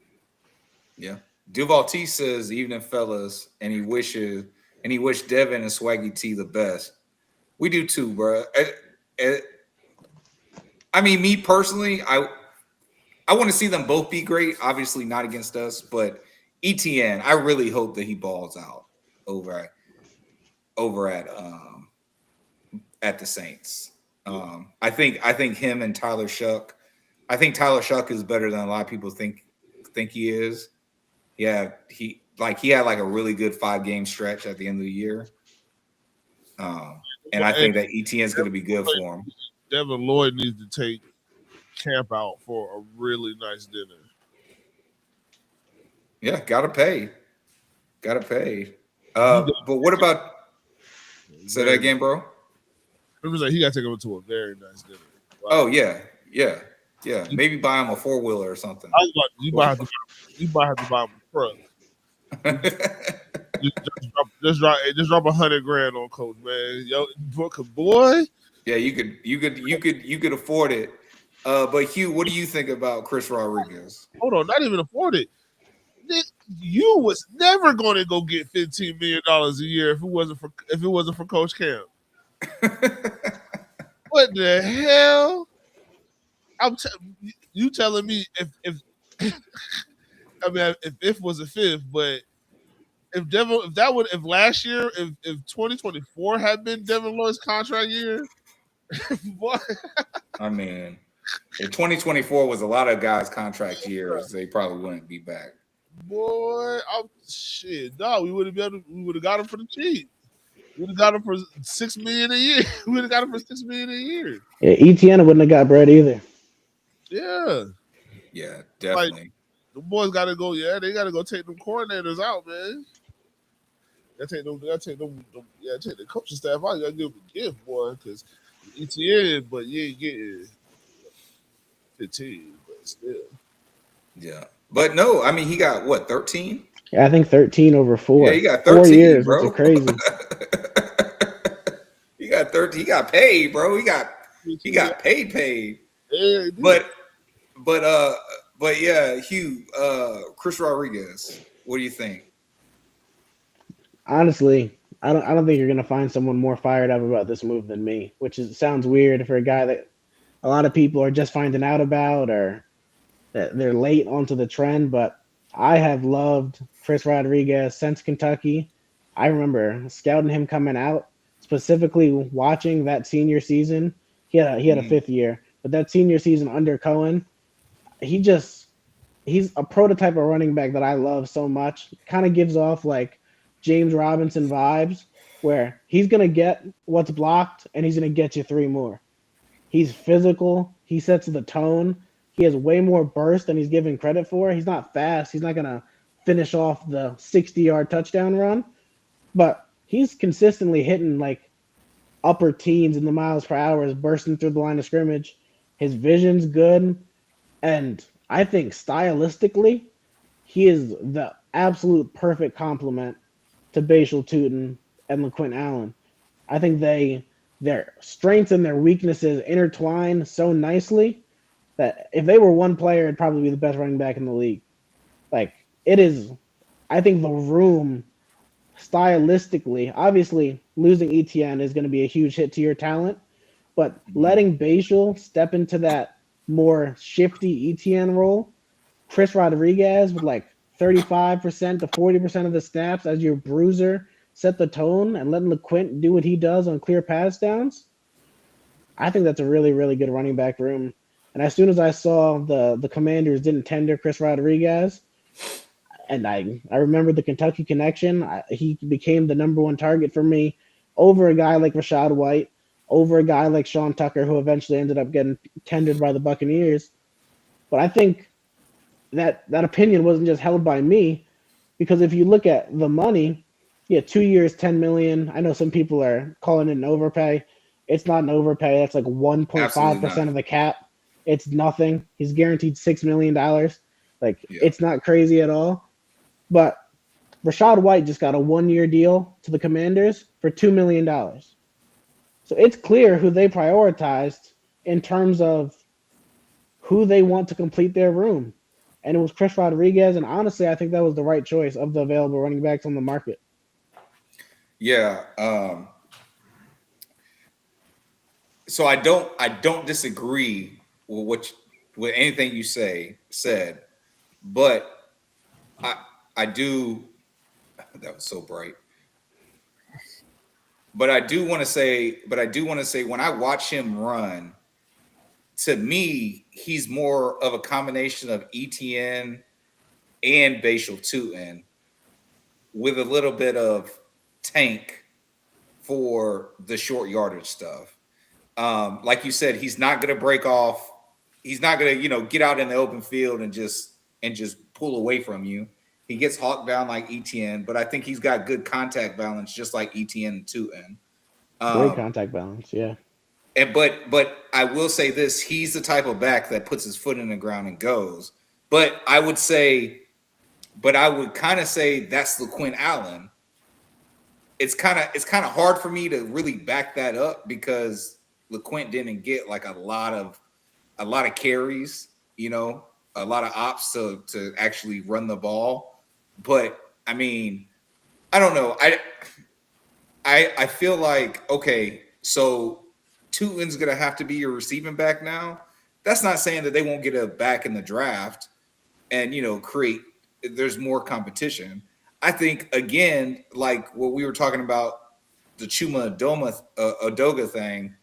Yeah. Duval T says, evening fellas, and he wished Devin and Swaggy T the best. We do too, bro. I mean, me personally, I want to see them both be great. Obviously, not against us, but ETN, I really hope that he balls out over at the Saints. I think him and Tyler Shuck. I think Tyler Shuck is better than a lot of people think he is. Yeah, he had like a really good 5-game stretch at the end of the year. And I think that ETN is going to be good for him. Devin Lloyd needs to take camp out for a really nice dinner. Yeah, gotta pay. But what about? Say that again, bro. It was like he got to take him to a very nice dinner. Like, oh yeah. Maybe buy him a 4-wheeler or something. You might have to buy him a truck. just drop $100,000 on Coach, man. Yo, boy. Yeah, you could afford it. But Hugh, what do you think about Chris Rodriguez? Hold on, not even afford it. You was never going to go get $15 million a year if it wasn't for Coach Cam. What the hell? You telling me if I mean if was a fifth, but if last year if 2024 had been Devin Lloyd's contract year, boy. I mean, if 2024 was a lot of guys' contract years, they probably wouldn't be back. Boy, we would have got him for the cheap. We would have got him for $6 million a year. We would have got him for $6 million a year. Yeah, ETN wouldn't have got bread either. Yeah. Yeah, definitely. Like, the boys got to go. Yeah, they got to go take them coordinators out, man. Take the coaching staff out. You got to give them a gift, boy, because ETN, but you ain't getting 15, but still. Yeah. But no, I mean, he got what, 13? Yeah, I think 13 over 4. Yeah, he got 13, 4 years, bro. Which is crazy. He got 13. He got paid, bro. He got paid. Yeah, but yeah, Hugh, Chris Rodriguez, what do you think? Honestly, I don't think you're gonna find someone more fired up about this move than me, which sounds weird for a guy that a lot of people are just finding out about or that they're late onto the trend. But I have loved Chris Rodriguez since Kentucky. I remember scouting him coming out, specifically watching that senior season. He had a fifth year, but that senior season under Cohen, he's a prototype of running back that I love so much. Kind of gives off like James Robinson vibes, where he's going to get what's blocked and he's going to get you 3 more. He's physical. He sets the tone. He has way more burst than he's given credit for. He's not fast. He's not going to finish off the 60-yard touchdown run, but he's consistently hitting like upper teens in the miles per hour, bursting through the line of scrimmage. His vision's good. And I think stylistically, he is the absolute perfect complement to Bashal Tutin and LaQuint Allen. I think their strengths and their weaknesses intertwine so nicely that if they were one player, it'd probably be the best running back in the league. Like, it is, I think the room stylistically, obviously losing ETN is going to be a huge hit to your talent, but letting Bashal step into that more shifty ETN role, Chris Rodriguez with like 35% to 40% of the snaps as your bruiser, set the tone and letting LeQuint do what he does on clear pass downs, I think that's a really, really good running back room. And as soon as I saw the Commanders didn't tender Chris Rodriguez, and I remember the Kentucky connection, he became the number one target for me over a guy like Rachaad White, over a guy like Sean Tucker, who eventually ended up getting tendered by the Buccaneers. But I think that opinion wasn't just held by me, because if you look at the money, 2 years, $10 million. I know some people are calling it an overpay. It's not an overpay. That's like 1.5% of the cap. It's nothing. He's guaranteed $6 million. It's not crazy at all. But Rachaad White just got a 1-year deal to the Commanders for $2 million. So it's clear who they prioritized in terms of who they want to complete their room. And it was Chris Rodriguez. And honestly, I think that was the right choice of the available running backs on the market. Yeah. So I don't disagree with anything you said, but I do. That was so bright. But I do want to say when I watch him run, to me, he's more of a combination of ETN and Bashal Tutin with a little bit of Tank for the short yardage stuff. Like you said, he's not going to break off. He's not going to, get out in the open field and just pull away from you. He gets hawked down like ETN, but I think he's got good contact balance, just like ETN and Tutin. Great contact balance, yeah. But I will say this: he's the type of back that puts his foot in the ground and goes. But I would kind of say that's LeQuint Allen. It's kind of hard for me to really back that up because LeQuint didn't get like a lot of carries, a lot of ops to actually run the ball. But I mean, I don't know. I feel like, okay, so Tutin's gonna have to be your receiving back now. That's not saying that they won't get a back in the draft and there's more competition. I think, again, like what we were talking about, the Chuma Odoga thing,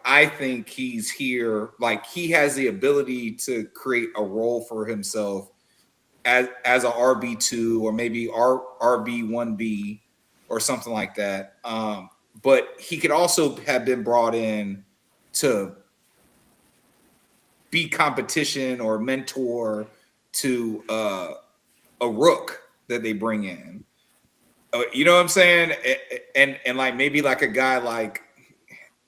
I think he's here, like he has the ability to create a role for himself as a RB2 or maybe RB1B or something like that. But he could also have been brought in to be competition or mentor to a rook that they bring in. You know what I'm saying? And like maybe like a guy like,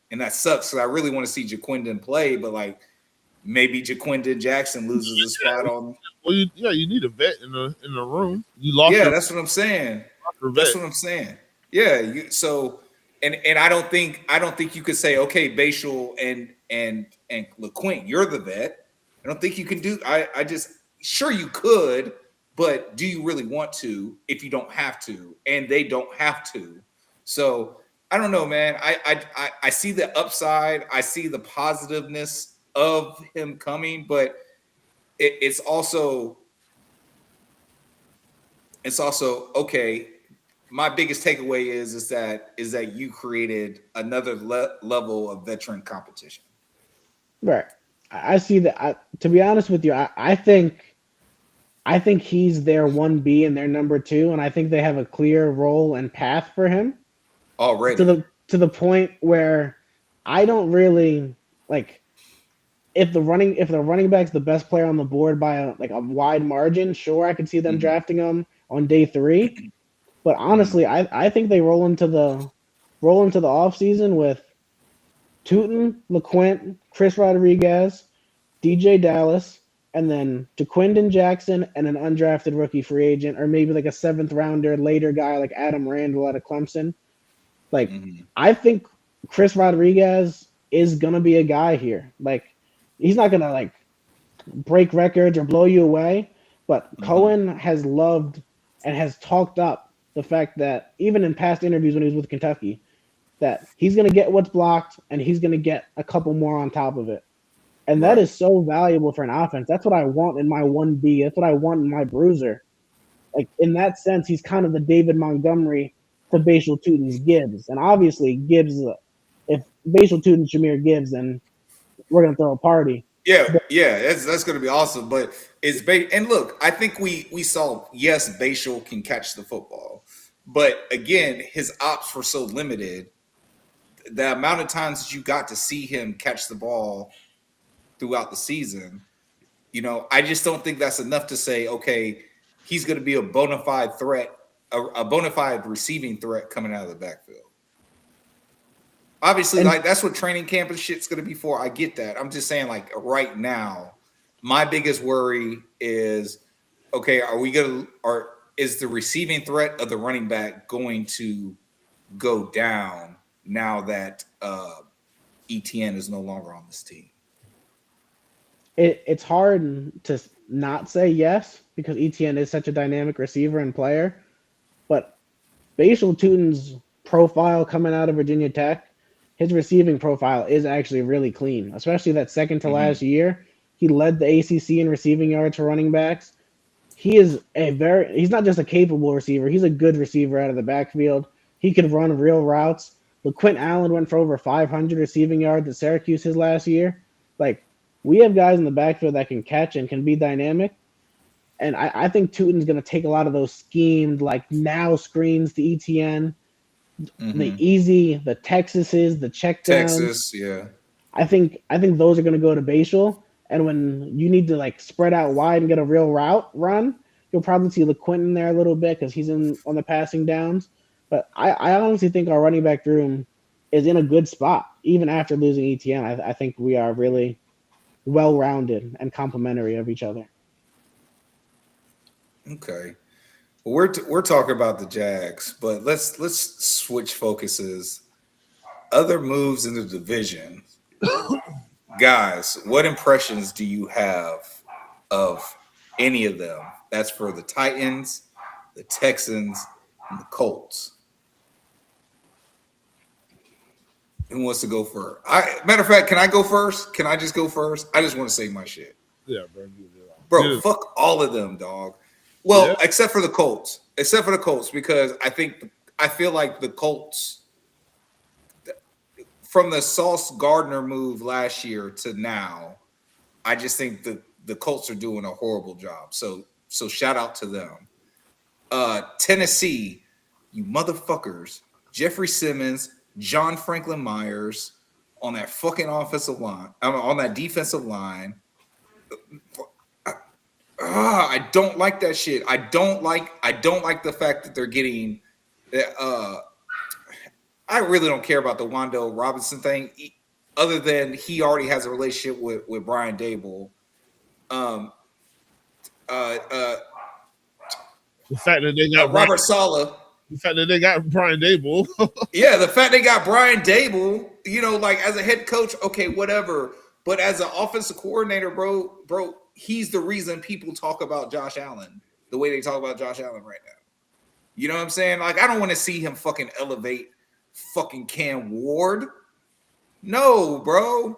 and that sucks because I really want to see Jaquindon play, but like maybe Jaquindon Jackson loses a spot on. Well, you need a vet in the room. You lost. Yeah, that's what I'm saying. That's what I'm saying. Yeah. And I don't think you could say, okay, Bashal and LeQuint, you're the vet. I don't think you can do. I just sure you could, but do you really want to if you don't have to? And they don't have to. So I don't know, man. I see the upside. I see the positiveness of him coming, but it's also okay. My biggest takeaway is that you created another level of veteran competition. Right. I see that. To be honest with you, I think he's their 1B and their number 2, and I think they have a clear role and path for him already. To the point where I don't really like if the running back's the best player on the board by a wide margin. Sure, I could see them drafting him on day 3. But honestly, I think they roll into the offseason with Tutin, LeQuint, Chris Rodriguez, DJ Dallas, and then Jaquindon Jackson and an undrafted rookie free agent, or maybe like a 7th rounder later guy like Adam Randall out of Clemson. I think Chris Rodriguez is gonna be a guy here. Like, he's not gonna break records or blow you away, but Cohen has loved and has talked up the fact that even in past interviews when he was with Kentucky, that he's going to get what's blocked and he's going to get a couple more on top of it. And that is so valuable for an offense. That's what I want in my 1B. That's what I want in my bruiser. Like, in that sense, he's kind of the David Montgomery to Bashal Tutin's Gibbs. And obviously, Gibbs, if Bashal Tutin Jameer Gibbs, then we're going to throw a party. Yeah, that's going to be awesome. But it's and look, I think we saw, yes, Bashal can catch the football, but again, his ops were so limited. The amount of times that you got to see him catch the ball throughout the season, I just don't think that's enough to say, okay, he's going to be a bona fide threat, a bona fide receiving threat coming out of the backfield. Obviously, like that's what training camp and shit's going to be for. I get that. I'm just saying, like right now, my biggest worry is, okay, is the receiving threat of the running back going to go down now that ETN is no longer on this team? It's hard to not say yes because ETN is such a dynamic receiver and player, but Bashal Tutin's profile coming out of Virginia Tech, his receiving profile is actually really clean, especially that second to last year. He led the ACC in receiving yards for running backs. He's not just a capable receiver. He's a good receiver out of the backfield. He can run real routes. LaQuint Allen went for over 500 receiving yards at Syracuse his last year. Like, we have guys in the backfield that can catch and can be dynamic. And I think Tutin's going to take a lot of those schemed, like now screens to ETN, the easy, the Texases, the check downs. Texas, yeah. I think those are going to go to Bashal. And when you need to like spread out wide and get a real route run, you'll probably see LaQuint in there a little bit because he's on the passing downs. But I honestly think our running back room is in a good spot, even after losing ETN. I think we are really well-rounded and complementary of each other. Okay. Well, we're talking about the Jags, but let's switch focuses. Other moves in the division. Guys, what impressions do you have of any of them? That's for the Titans, the Texans, and the Colts. Who wants to go first? Matter of fact, can I go first? Can I just go first? I just want to say my shit. Yeah, bro. Bro, fuck all of them, dog. Well, except for the Colts. Except for the Colts, because I feel like the Colts, from the Sauce Gardner move last year to now, I just think the Colts are doing a horrible job. So shout out to them. Tennessee, you motherfuckers. Jeffrey Simmons, John Franklin Myers on that fucking offensive line. On that defensive line. I don't like that shit. I don't like the fact that they're getting. I really don't care about the Wando Robinson thing, other than he already has a relationship with Brian Dable. The fact that they got Robert Saleh. The fact that they got Brian Dable. Yeah, the fact they got Brian Dable, like as a head coach, okay, whatever. But as an offensive coordinator, bro, he's the reason people talk about Josh Allen the way they talk about Josh Allen right now. You know what I'm saying? Like, I don't want to see him fucking elevate fucking Cam Ward. No, bro. Yeah.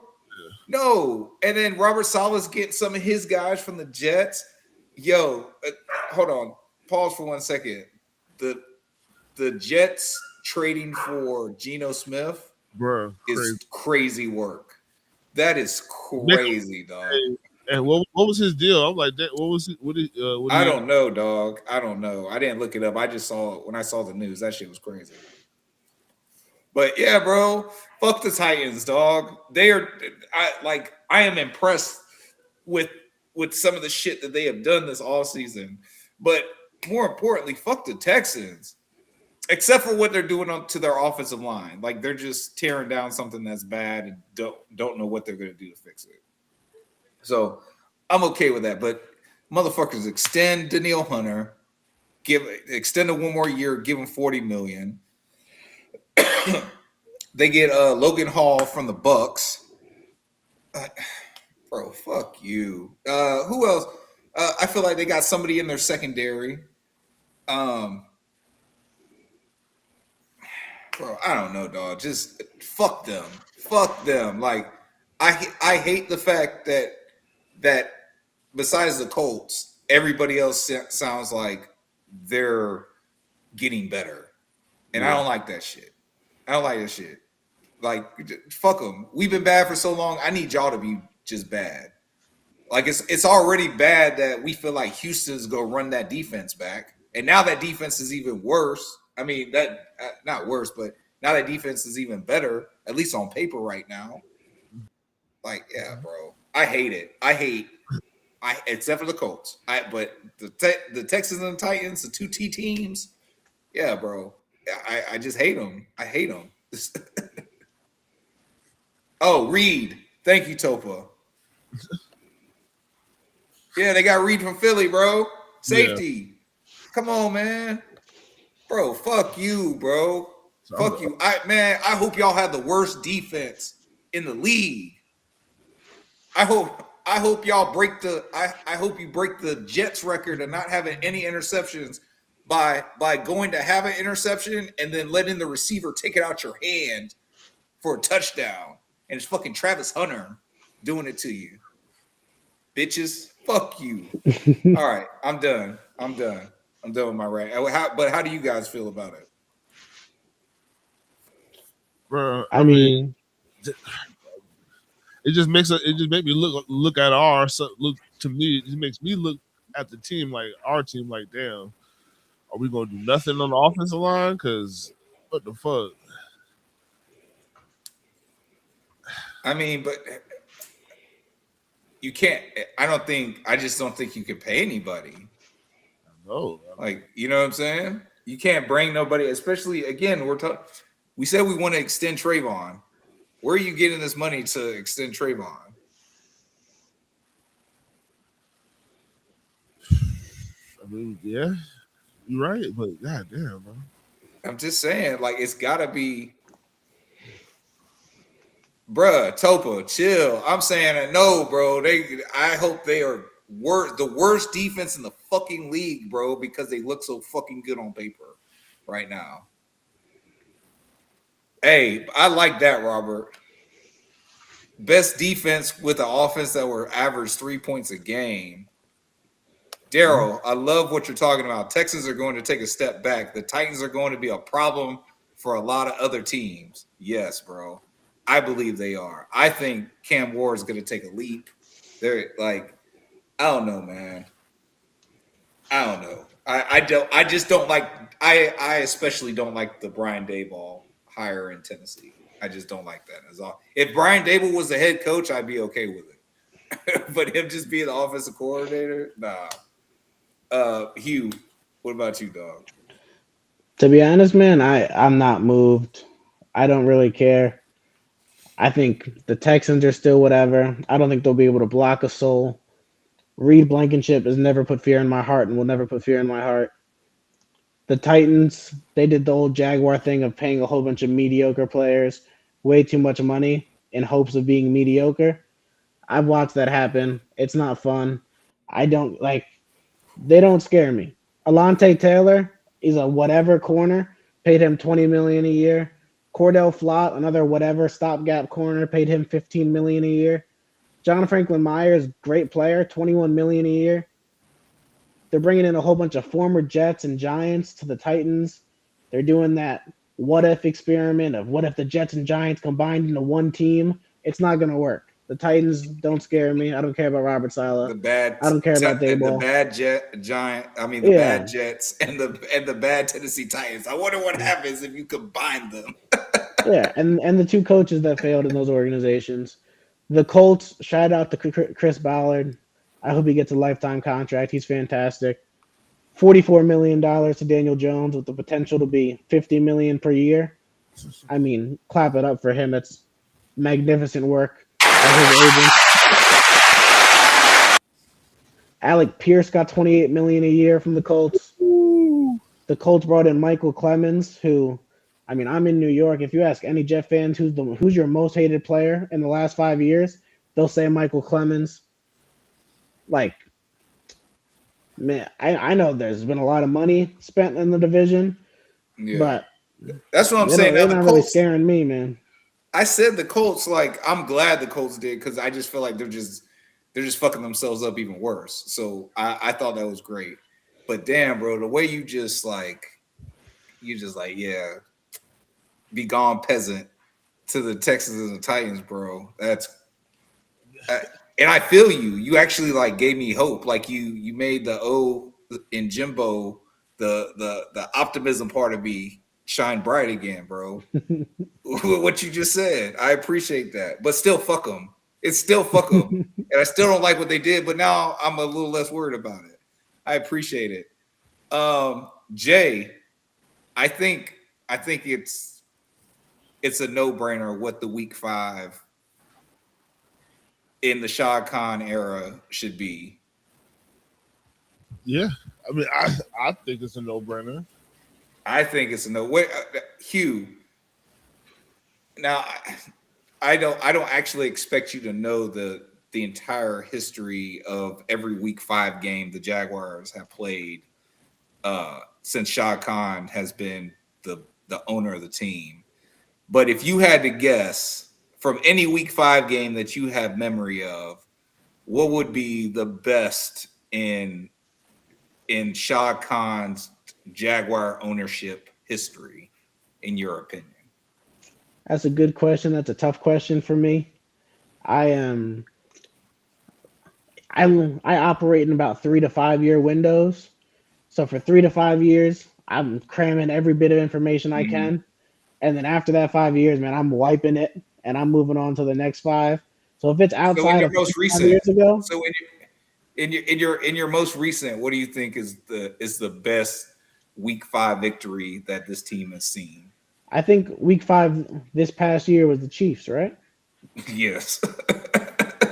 No. And then Robert Saleh's getting some of his guys from the Jets. Yo, hold on. Pause for 1 second. The Jets trading for Geno Smith, bro, is crazy work. That is crazy, dog. And what was his deal? I'm like, that. What was it? I don't know, dog. I don't know. I didn't look it up. I just saw it when I saw the news. That shit was crazy. But yeah, bro, fuck the Titans, dog. I am impressed with some of the shit that they have done this all season. But more importantly, fuck the Texans. Except for what they're doing to their offensive line. Like, they're just tearing down something that's bad and don't know what they're going to do to fix it. So I'm okay with that. But motherfuckers, extend Danielle Hunter, extend it one more year, give him $40 million. They get Logan Hall from the Bucks. Bro, fuck you. Who else? I feel like they got somebody in their secondary. Bro, I don't know, dog. Just fuck them. Fuck them. Like, I hate the fact that besides the Colts, everybody else sounds like they're getting better. And I don't like that shit. I don't like that shit. Like, fuck them. We've been bad for so long. I need y'all to be just bad. Like, it's already bad that we feel like Houston's gonna run that defense back, and now that defense is even worse. I mean, that not worse, but now that defense is even better, at least on paper right now. Like, yeah, bro, I hate it. Except for the Colts. But the Texans and the Titans, the two T teams, yeah, bro. I just hate them. I hate them. Oh, Reed. Thank you, Topa. Yeah, they got Reed from Philly, bro. Safety. Yeah. Come on, man. Bro, fuck you, bro. Fuck you. I hope y'all have the worst defense in the league. I hope y'all break I hope you break the Jets record of not having any interceptions by going to have an interception and then letting the receiver take it out your hand for a touchdown. And it's fucking Travis Hunter doing it to you. Bitches, fuck you. All right, I'm done. I'm done with my rant. But how do you guys feel about it? Bro, I mean, it just makes me look at it just makes me look at the team, like our team, like, damn, are we gonna do nothing on the offensive line? Because what the fuck? I mean, but you can't. I just don't think you can pay anybody. No, like, you know what I'm saying? You can't bring nobody, especially again. We said we want to extend Trayvon. Where are you getting this money to extend Trayvon? I mean, yeah, you're right, but goddamn, bro. I'm just saying, like, it's gotta be. Bruh, Topa, chill. I'm saying that no, bro. I hope they are the worst defense in the fucking league, bro, because they look so fucking good on paper right now. Hey, I like that, Robert. Best defense with an offense that were average 3 points a game. Daryl, I love what you're talking about. Texans are going to take a step back. The Titans are going to be a problem for a lot of other teams. Yes, bro. I believe they are. I think Cam Ward is going to take a leap. They're like, I don't know, man. I don't know. I just don't like. I especially don't like the Brian Daboll hire in Tennessee. I just don't like that. As all. If Brian Daboll was the head coach, I'd be okay with it. But him just being the offensive coordinator, nah. Hugh, what about you, dog? To be honest, man, I'm not moved. I don't really care. I think the Texans are still whatever. I don't think they'll be able to block a soul. Reed Blankenship has never put fear in my heart and will never put fear in my heart. The Titans, they did the old Jaguar thing of paying a whole bunch of mediocre players way too much money in hopes of being mediocre. I've watched that happen. It's not fun. They don't scare me. Alontae Taylor is a whatever corner, paid him $20 million a year. Cordell Flott, another whatever stopgap corner, paid him $15 million a year. John Franklin Myers, great player, $21 million a year. They're bringing in a whole bunch of former Jets and Giants to the Titans. They're doing that what if experiment of what if the Jets and Giants combined into one team. It's not going to work. The Titans don't scare me. I don't care about Robert Saleh. I don't care about Daboll. The bad bad Jets and the bad Tennessee Titans. I wonder what happens if you combine them. Yeah, and the two coaches that failed in those organizations. The Colts, shout out to Chris Ballard. I hope he gets a lifetime contract. He's fantastic. $44 million to Daniel Jones with the potential to be $50 million per year. I mean, clap it up for him. That's magnificent work by his agent. Alec Pierce got $28 million a year from the Colts. The Colts brought in Michael Clemens, who, I mean, I'm in New York. If you ask any Jet fans who's your most hated player in the last 5 years, they'll say Michael Clemens. Like, man, I know there's been a lot of money spent in the division, but that's what I'm saying. They're not really scaring me, man. I said the Colts, like, I'm glad the Colts did because I just feel like they're just fucking themselves up even worse. So I thought that was great. But damn, bro, the way you just like, yeah, be gone peasant to the Texans and the Titans, bro. That's and I feel you. You actually like gave me hope. Like you made the O in Jimbo the optimism part of me shine bright again, bro. What you just said, I appreciate that. But still, fuck them. It's still fuck them, and I still don't like what they did. But now I'm a little less worried about it. I appreciate it. Jay, I think it's a no-brainer what the Week 5 in the Shad Khan era should be. Yeah, I mean, I think it's a no-brainer. I think it's a no. Wait, Hugh. Now, I don't actually expect you to know the entire history of every Week 5 game the Jaguars have played since Shad Khan has been the owner of the team. But if you had to guess from any Week 5 game that you have memory of, what would be the best in Shad Khan's Jaguar ownership history, in your opinion? That's a good question. That's a tough question for me. I operate in about 3 to 5 year windows. So for 3 to 5 years, I'm cramming every bit of information I can. And then after that 5 years, man, I'm wiping it and I'm moving on to the next 5. So if it's outside of most 5 recent years ago, so in your most recent, what do you think is the best Week 5 victory that this team has seen? I think Week 5 this past year was the Chiefs, right? Yes.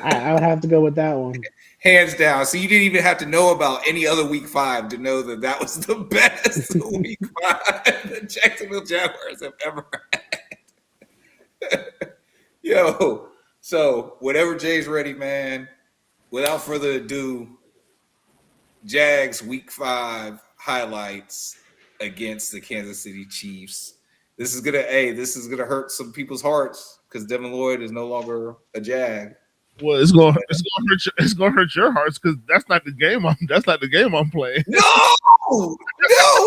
I would have to go with that one. Hands down. So you didn't even have to know about any other Week 5 to know that was the best Week 5 the Jacksonville Jaguars have ever had. Yo, so whenever Jay's ready, man, without further ado, Jags Week 5 highlights against the Kansas City Chiefs. This is gonna hurt some people's hearts because Devin Lloyd is no longer a Jag. Well, it's gonna hurt your hearts because that's not the game I'm playing. No, what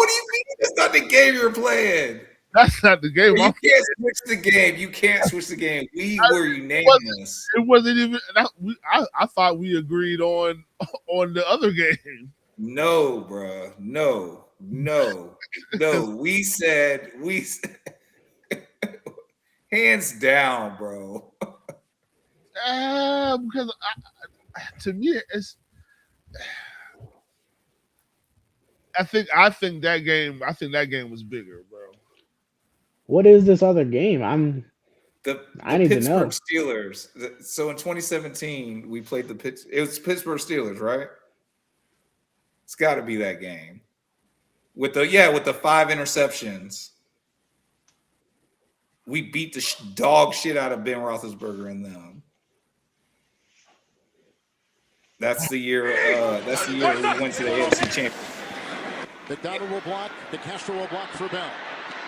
do you mean that's not the game you're playing? That's not the game. You can't switch the game. You can't switch the game. We were unanimous. It wasn't even. I thought we agreed on the other game. No, bro. No. We said hands down, bro. Because to me, it's. I think that game was bigger, bro. What is this other game? I need Pittsburgh to know. Steelers. So in 2017, we played it was Pittsburgh Steelers, right? It's got to be that game with the 5 interceptions. We beat the dog shit out of Ben Roethlisberger and them. That's the year. That's the year we went to the AFC Championship. McDonald will block. DeCastro will block for Bell.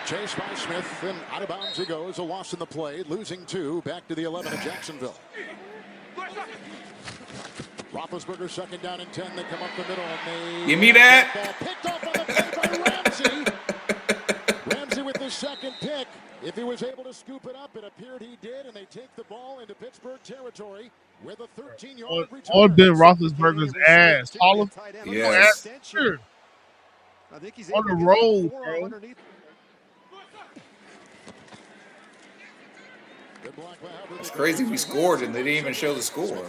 Chased by Smith, and out of bounds he goes. A loss in the play, losing 2. Back to the 11 of Jacksonville. Roethlisberger second down and 10. They come up the middle. And give me that. Picked off on the play by Ramsey. Ramsey with the second pick. If he was able to scoop it up, it appeared he did, and they take the ball into Pittsburgh territory with a 13-yard return. On Ben Roethlisberger's ass. All of yes. I think he's on the road, bro. It's crazy we scored and they didn't even show the score.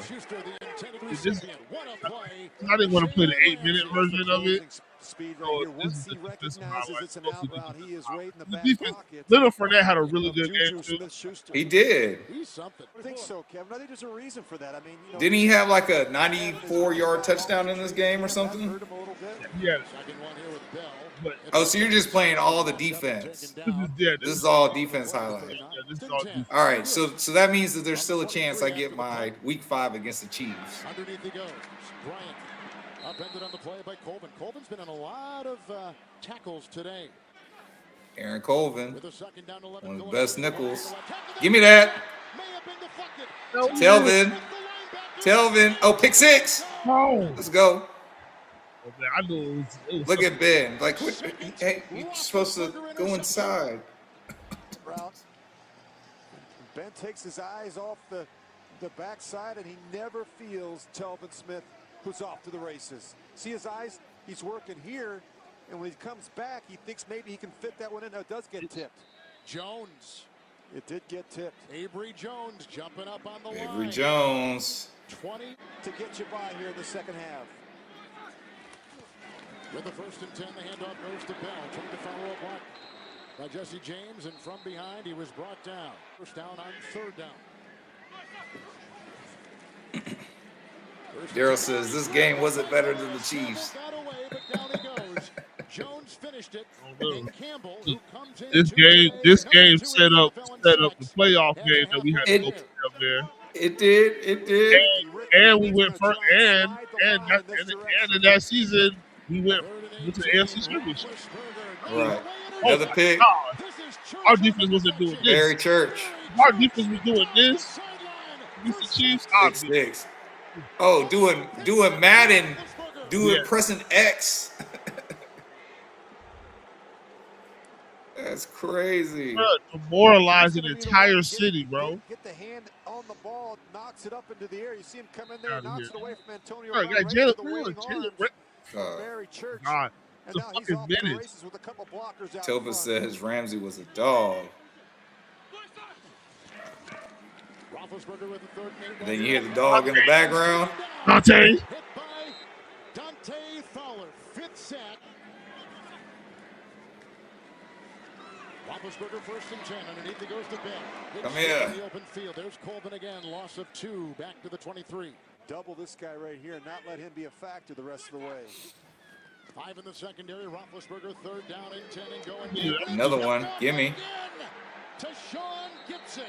I didn't want to play the 8-minute version of it. Speed right here. Once he recognizes it's an out route, he is right in the back pocket. Little Fournette had a really good game too. He did. He's something. I think so, Kevin. I think there's a reason for that. I mean, didn't he have like a 94-yard touchdown in this game or something? Yeah. Oh, so you're just playing all the defense. This is all defense highlight. All right, so that means that there's still a chance I get my Week 5 against the Chiefs. Underneath he goes. Bryant. Upended on the play by Colvin. Colvin's been on a lot of tackles today. Aaron Colvin, one of the best nickels. Give me that. Telvin. Oh, pick 6. Let's go. I knew it was Look at Ben. Like, hey, you're supposed to go inside. route. Ben takes his eyes off the backside, and he never feels Telvin Smith, who's off to the races. See his eyes? He's working here, and when he comes back, he thinks maybe he can fit that one in. No, it does get tipped. Jones. It did get tipped. Avery Jones jumping up on the line. Avery Jones. 20 to get you by here in the second half. With the 1st and 10, the handoff goes to Bell. Trying to follow up block by Jesse James, and from behind, he was brought down. First down on 3rd down. Daryl says this game wasn't better than the Chiefs. Got away, but down he goes. Jones finished it. And Campbell, who comes in This game set up the playoff game that we had to go up there. It did. And we went first, and in that season we went to the AFC Championship. Right. Another pick. God. Our defense wasn't doing this. Barry Church. Our defense was doing this. The Chiefs. 6-6. Oh, doing Madden, pressing X. That's crazy. Bro, demoralize an entire city, bro. Get the hand on the ball, knocks it up into the air. You see him come in there, knocks it away from Antonio. Bro, Brown, Barry Church. God. And now he's off to the races with a couple blockers out. Telvin says Ramsey was a dog. And then you hear the dog in the background. Dante. Hit by Dante Fowler. 5th sack. Roethlisberger 1st and 10. Underneath he goes to Ben. Come here. In the open field. There's Colvin again. Loss of 2. Back to the 23. Double this guy right here. Not let him be a factor the rest of the way. 5 in the secondary. Roethlisberger 3rd down and 10 and going. Another one. Gimme. To Sean Gibson.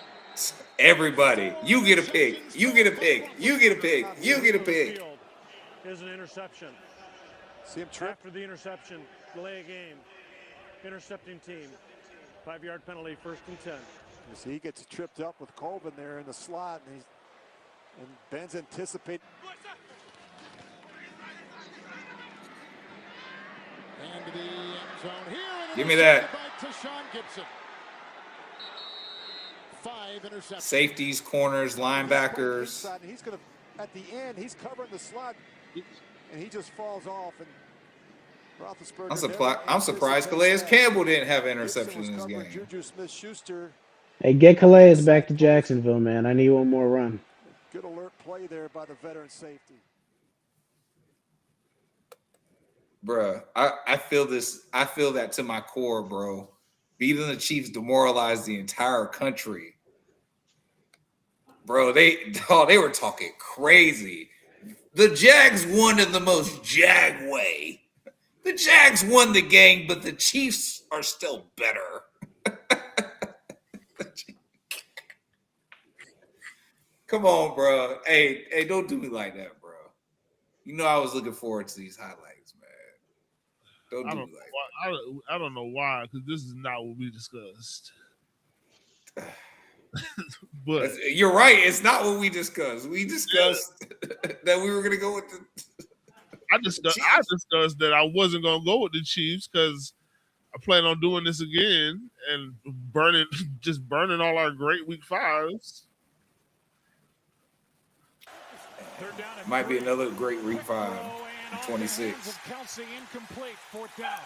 Everybody. You get a pick. You get a pick. You get a pick. You get a pick. Is an interception. See him trip. After the interception, delay a game. Intercepting team. 5-yard penalty, 1st and 10. You see he gets tripped up with Colvin there in the slot, and Ben's anticipating. And the end zone here. Give me that. To Sean Gibson. 5 interceptions. Safeties, corners, linebackers. And he's going to, at the end, he's covering the slot, and he just falls off. And I'm surprised Calais Campbell didn't have an interception in this game. Juju Smith-Schuster. Hey, get Calais back to Jacksonville, man. I need one more run. Good alert play there by the veteran safety. Bruh, I feel this. I feel that to my core, bro. Beating the Chiefs demoralized the entire country. Bro, they were talking crazy. The Jags won in the most Jag way. The Jags won the game, but the Chiefs are still better. Come on, bro. Hey, don't do me like that, bro. You know I was looking forward to these highlights, man. Don't do me like that. I don't know why, because this is not what we discussed. But you're right. It's not what we discussed. We discussed that we were going to go with the. I discussed that I wasn't going to go with the Chiefs because I plan on doing this again and burning all our great week 5s. Might be another great week 5 in 26. Kelsey incomplete. 4th down.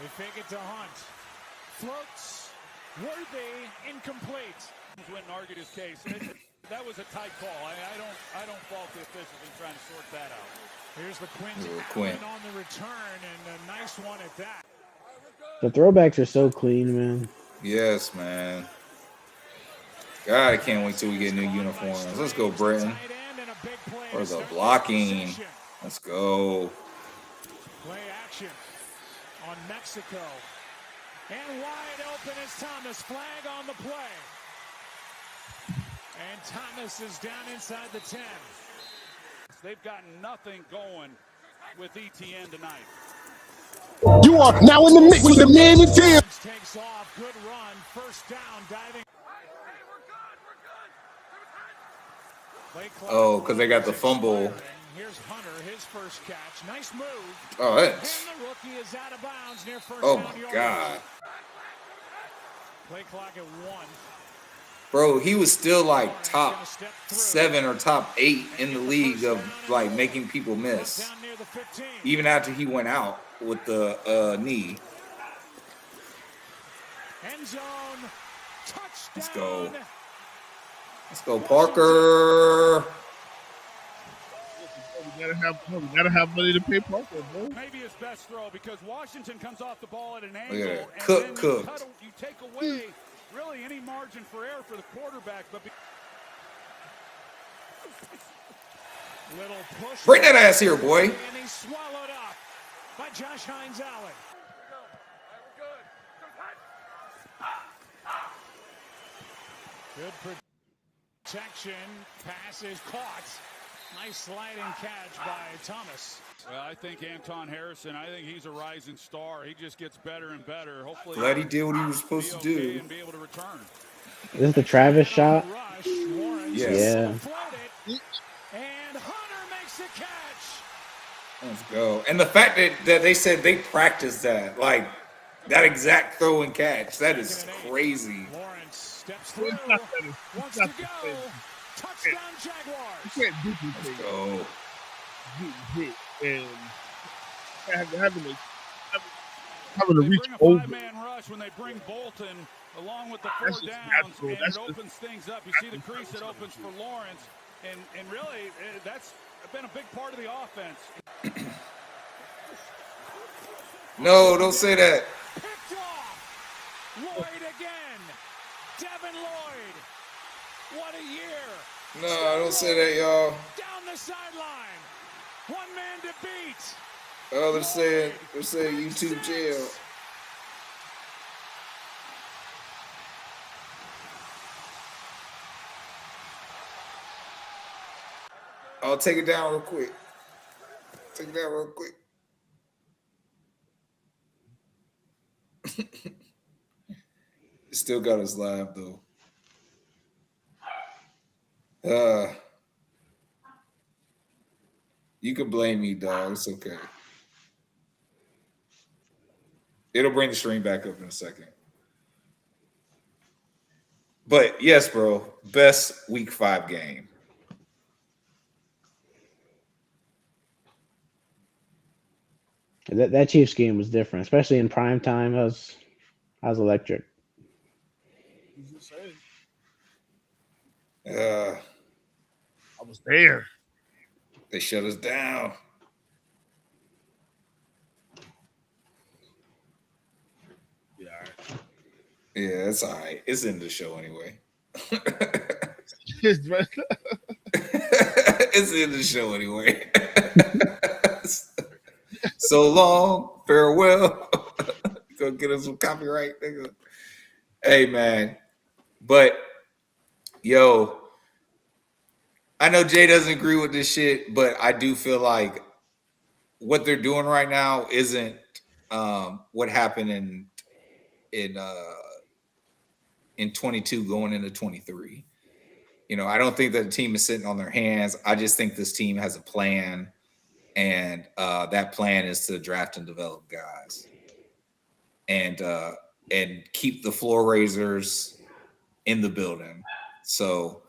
They fake it to Hunt. Floats. Worthy. Incomplete. Went and argued his case. That was a tight call. I don't fault the officials in trying to sort that out. Here's the Quinn on the return, and a nice one at that. The throwbacks are so clean, man. Yes, man. God, I can't wait till we get new uniforms. Let's go, Britton. Or the blocking. Let's go. Play action on Mexico. And wide open is Thomas. Flag on the play. And Thomas is down inside the 10. They've got nothing going with ETN tonight. You are now in the mix with the man in team. Takes off. Good run. 1st down. Diving. Oh, because they got the fumble. Here's Hunter, his first catch. Nice move. Oh, that's... And the rookie is out of bounds near first Oh, down my yardage. God. Play clock at 1. Bro, he was still like top 7 or top 8 in the league of like making people miss. Even after he went out with the knee. End zone. Touchdown. Let's go. Let's go, Parker. We gotta have money to pay Parker, bro. Maybe his best throw because Washington comes off the ball at an angle. Yeah. And Cooked. You take away really any margin for error for the quarterback. But little push. Bring that ass here, boy. And he's swallowed up by Josh Hines Allen. Good protection. Pass is caught. Nice sliding catch by Thomas. Well, I think Anton Harrison, I think he's a rising star. He just gets better and better. Hopefully, glad he did what he was supposed to do. And be able to return. Is this the Travis shot? Yes. Yeah. And Hunter makes the catch. Let's go. And the fact that they said they practiced that, like that exact throw and catch, that is crazy. Lawrence steps through. Wants to go. Touchdown Jaguars. You can't duplicate. Let's go. And having to reach over. Five-man rush when they bring Bolton along with the 4 downs, and it opens things up. You see the crease that opens for Lawrence, and really that's been a big part of the offense. No, don't say that. Picked off. Lloyd again. Devin Lloyd. What a year. No, don't say that, y'all. Down the sideline. One man to beat. Oh, they're saying YouTube jail. I'll take it down real quick. Take it down real quick. Still got us live though. You can blame me, dog. It's okay. It'll bring the stream back up in a second. But yes, bro, best week 5 game. That Chiefs game was different, especially in prime time. I was electric. I was there. They shut us down. Yeah, all right. Yeah, it's all right. It's in the show anyway. It's in the show anyway. So long, farewell. Go get us some copyright, nigga. Hey, man. But, yo, I know Jay doesn't agree with this shit, but I do feel like what they're doing right now isn't what happened in 22 going into 23. You know, I don't think that the team is sitting on their hands. I just think this team has a plan, and that plan is to draft and develop guys and keep the floor raisers in the building. So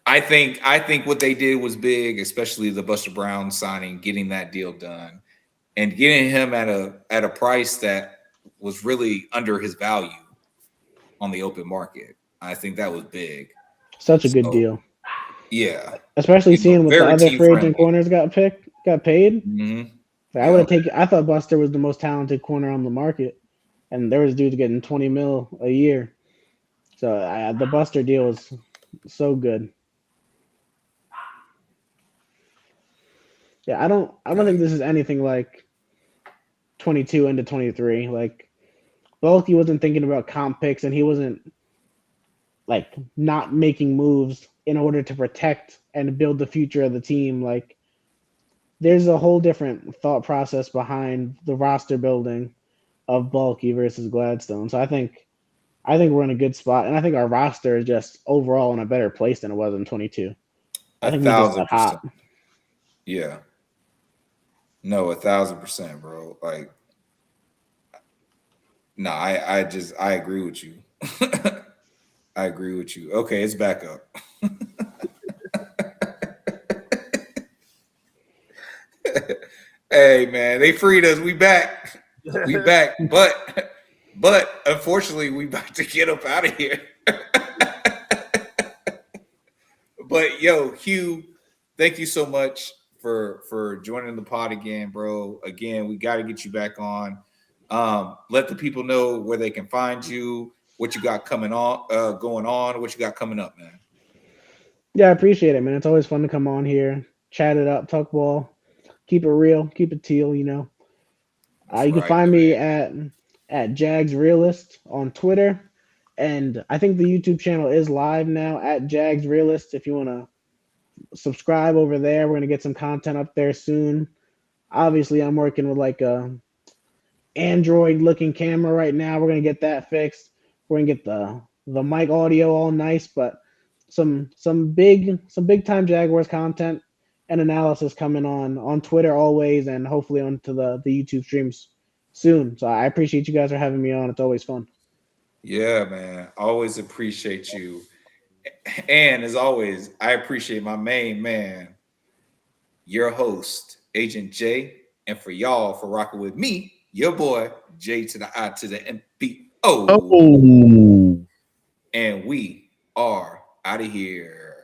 I think what they did was big, especially the Buster Brown signing, getting that deal done and getting him at a price that was really under his value on the open market. I think that was big. Such a good deal. Yeah. Especially seeing what the other free agent corners got paid. Mm-hmm. I thought Buster was the most talented corner on the market, and there was dudes getting $20 million a year. So the Buster deal was so good. Yeah, I don't think this is anything like 22 into 23. Like, Bulky wasn't thinking about comp picks, and he wasn't like not making moves in order to protect and build the future of the team. Like, there's a whole different thought process behind the roster building of Bulky versus Gladstone. So I think we're in a good spot, and I think our roster is just overall in a better place than it was in 22. I think we just got 1,000%. hot. Yeah. No, 1,000%, bro. Like, no, I agree with you. I agree with you. Okay, it's back up. Hey man, they freed us. We back. We back. But unfortunately, we about to get up out of here. But yo, Hugh, thank you so much for joining the pod again, bro. Again, we got to get you back on. Let the people know where they can find you, what you got coming on, going on, what you got coming up, man. Yeah, I appreciate it, man. It's always fun to come on here, chat it up, talk ball, keep it real, keep it teal. You know, you can find me at Jags Realist on Twitter, and I think the YouTube channel is live now at Jags Realist. If you want to subscribe over there, we're gonna get some content up there soon. Obviously, I'm working with like a Android looking camera right now. We're gonna get that fixed. We're gonna get the mic audio all nice, but some big time Jaguars content and analysis coming on Twitter always, and hopefully onto the YouTube streams soon. So I appreciate you guys for having me on. It's always fun. Yeah, man. Always appreciate you. And as always, I appreciate my main man, your host, Agent J, and for y'all for rocking with me, your boy, J to the I to the M-B-O. Oh. And we are out of here.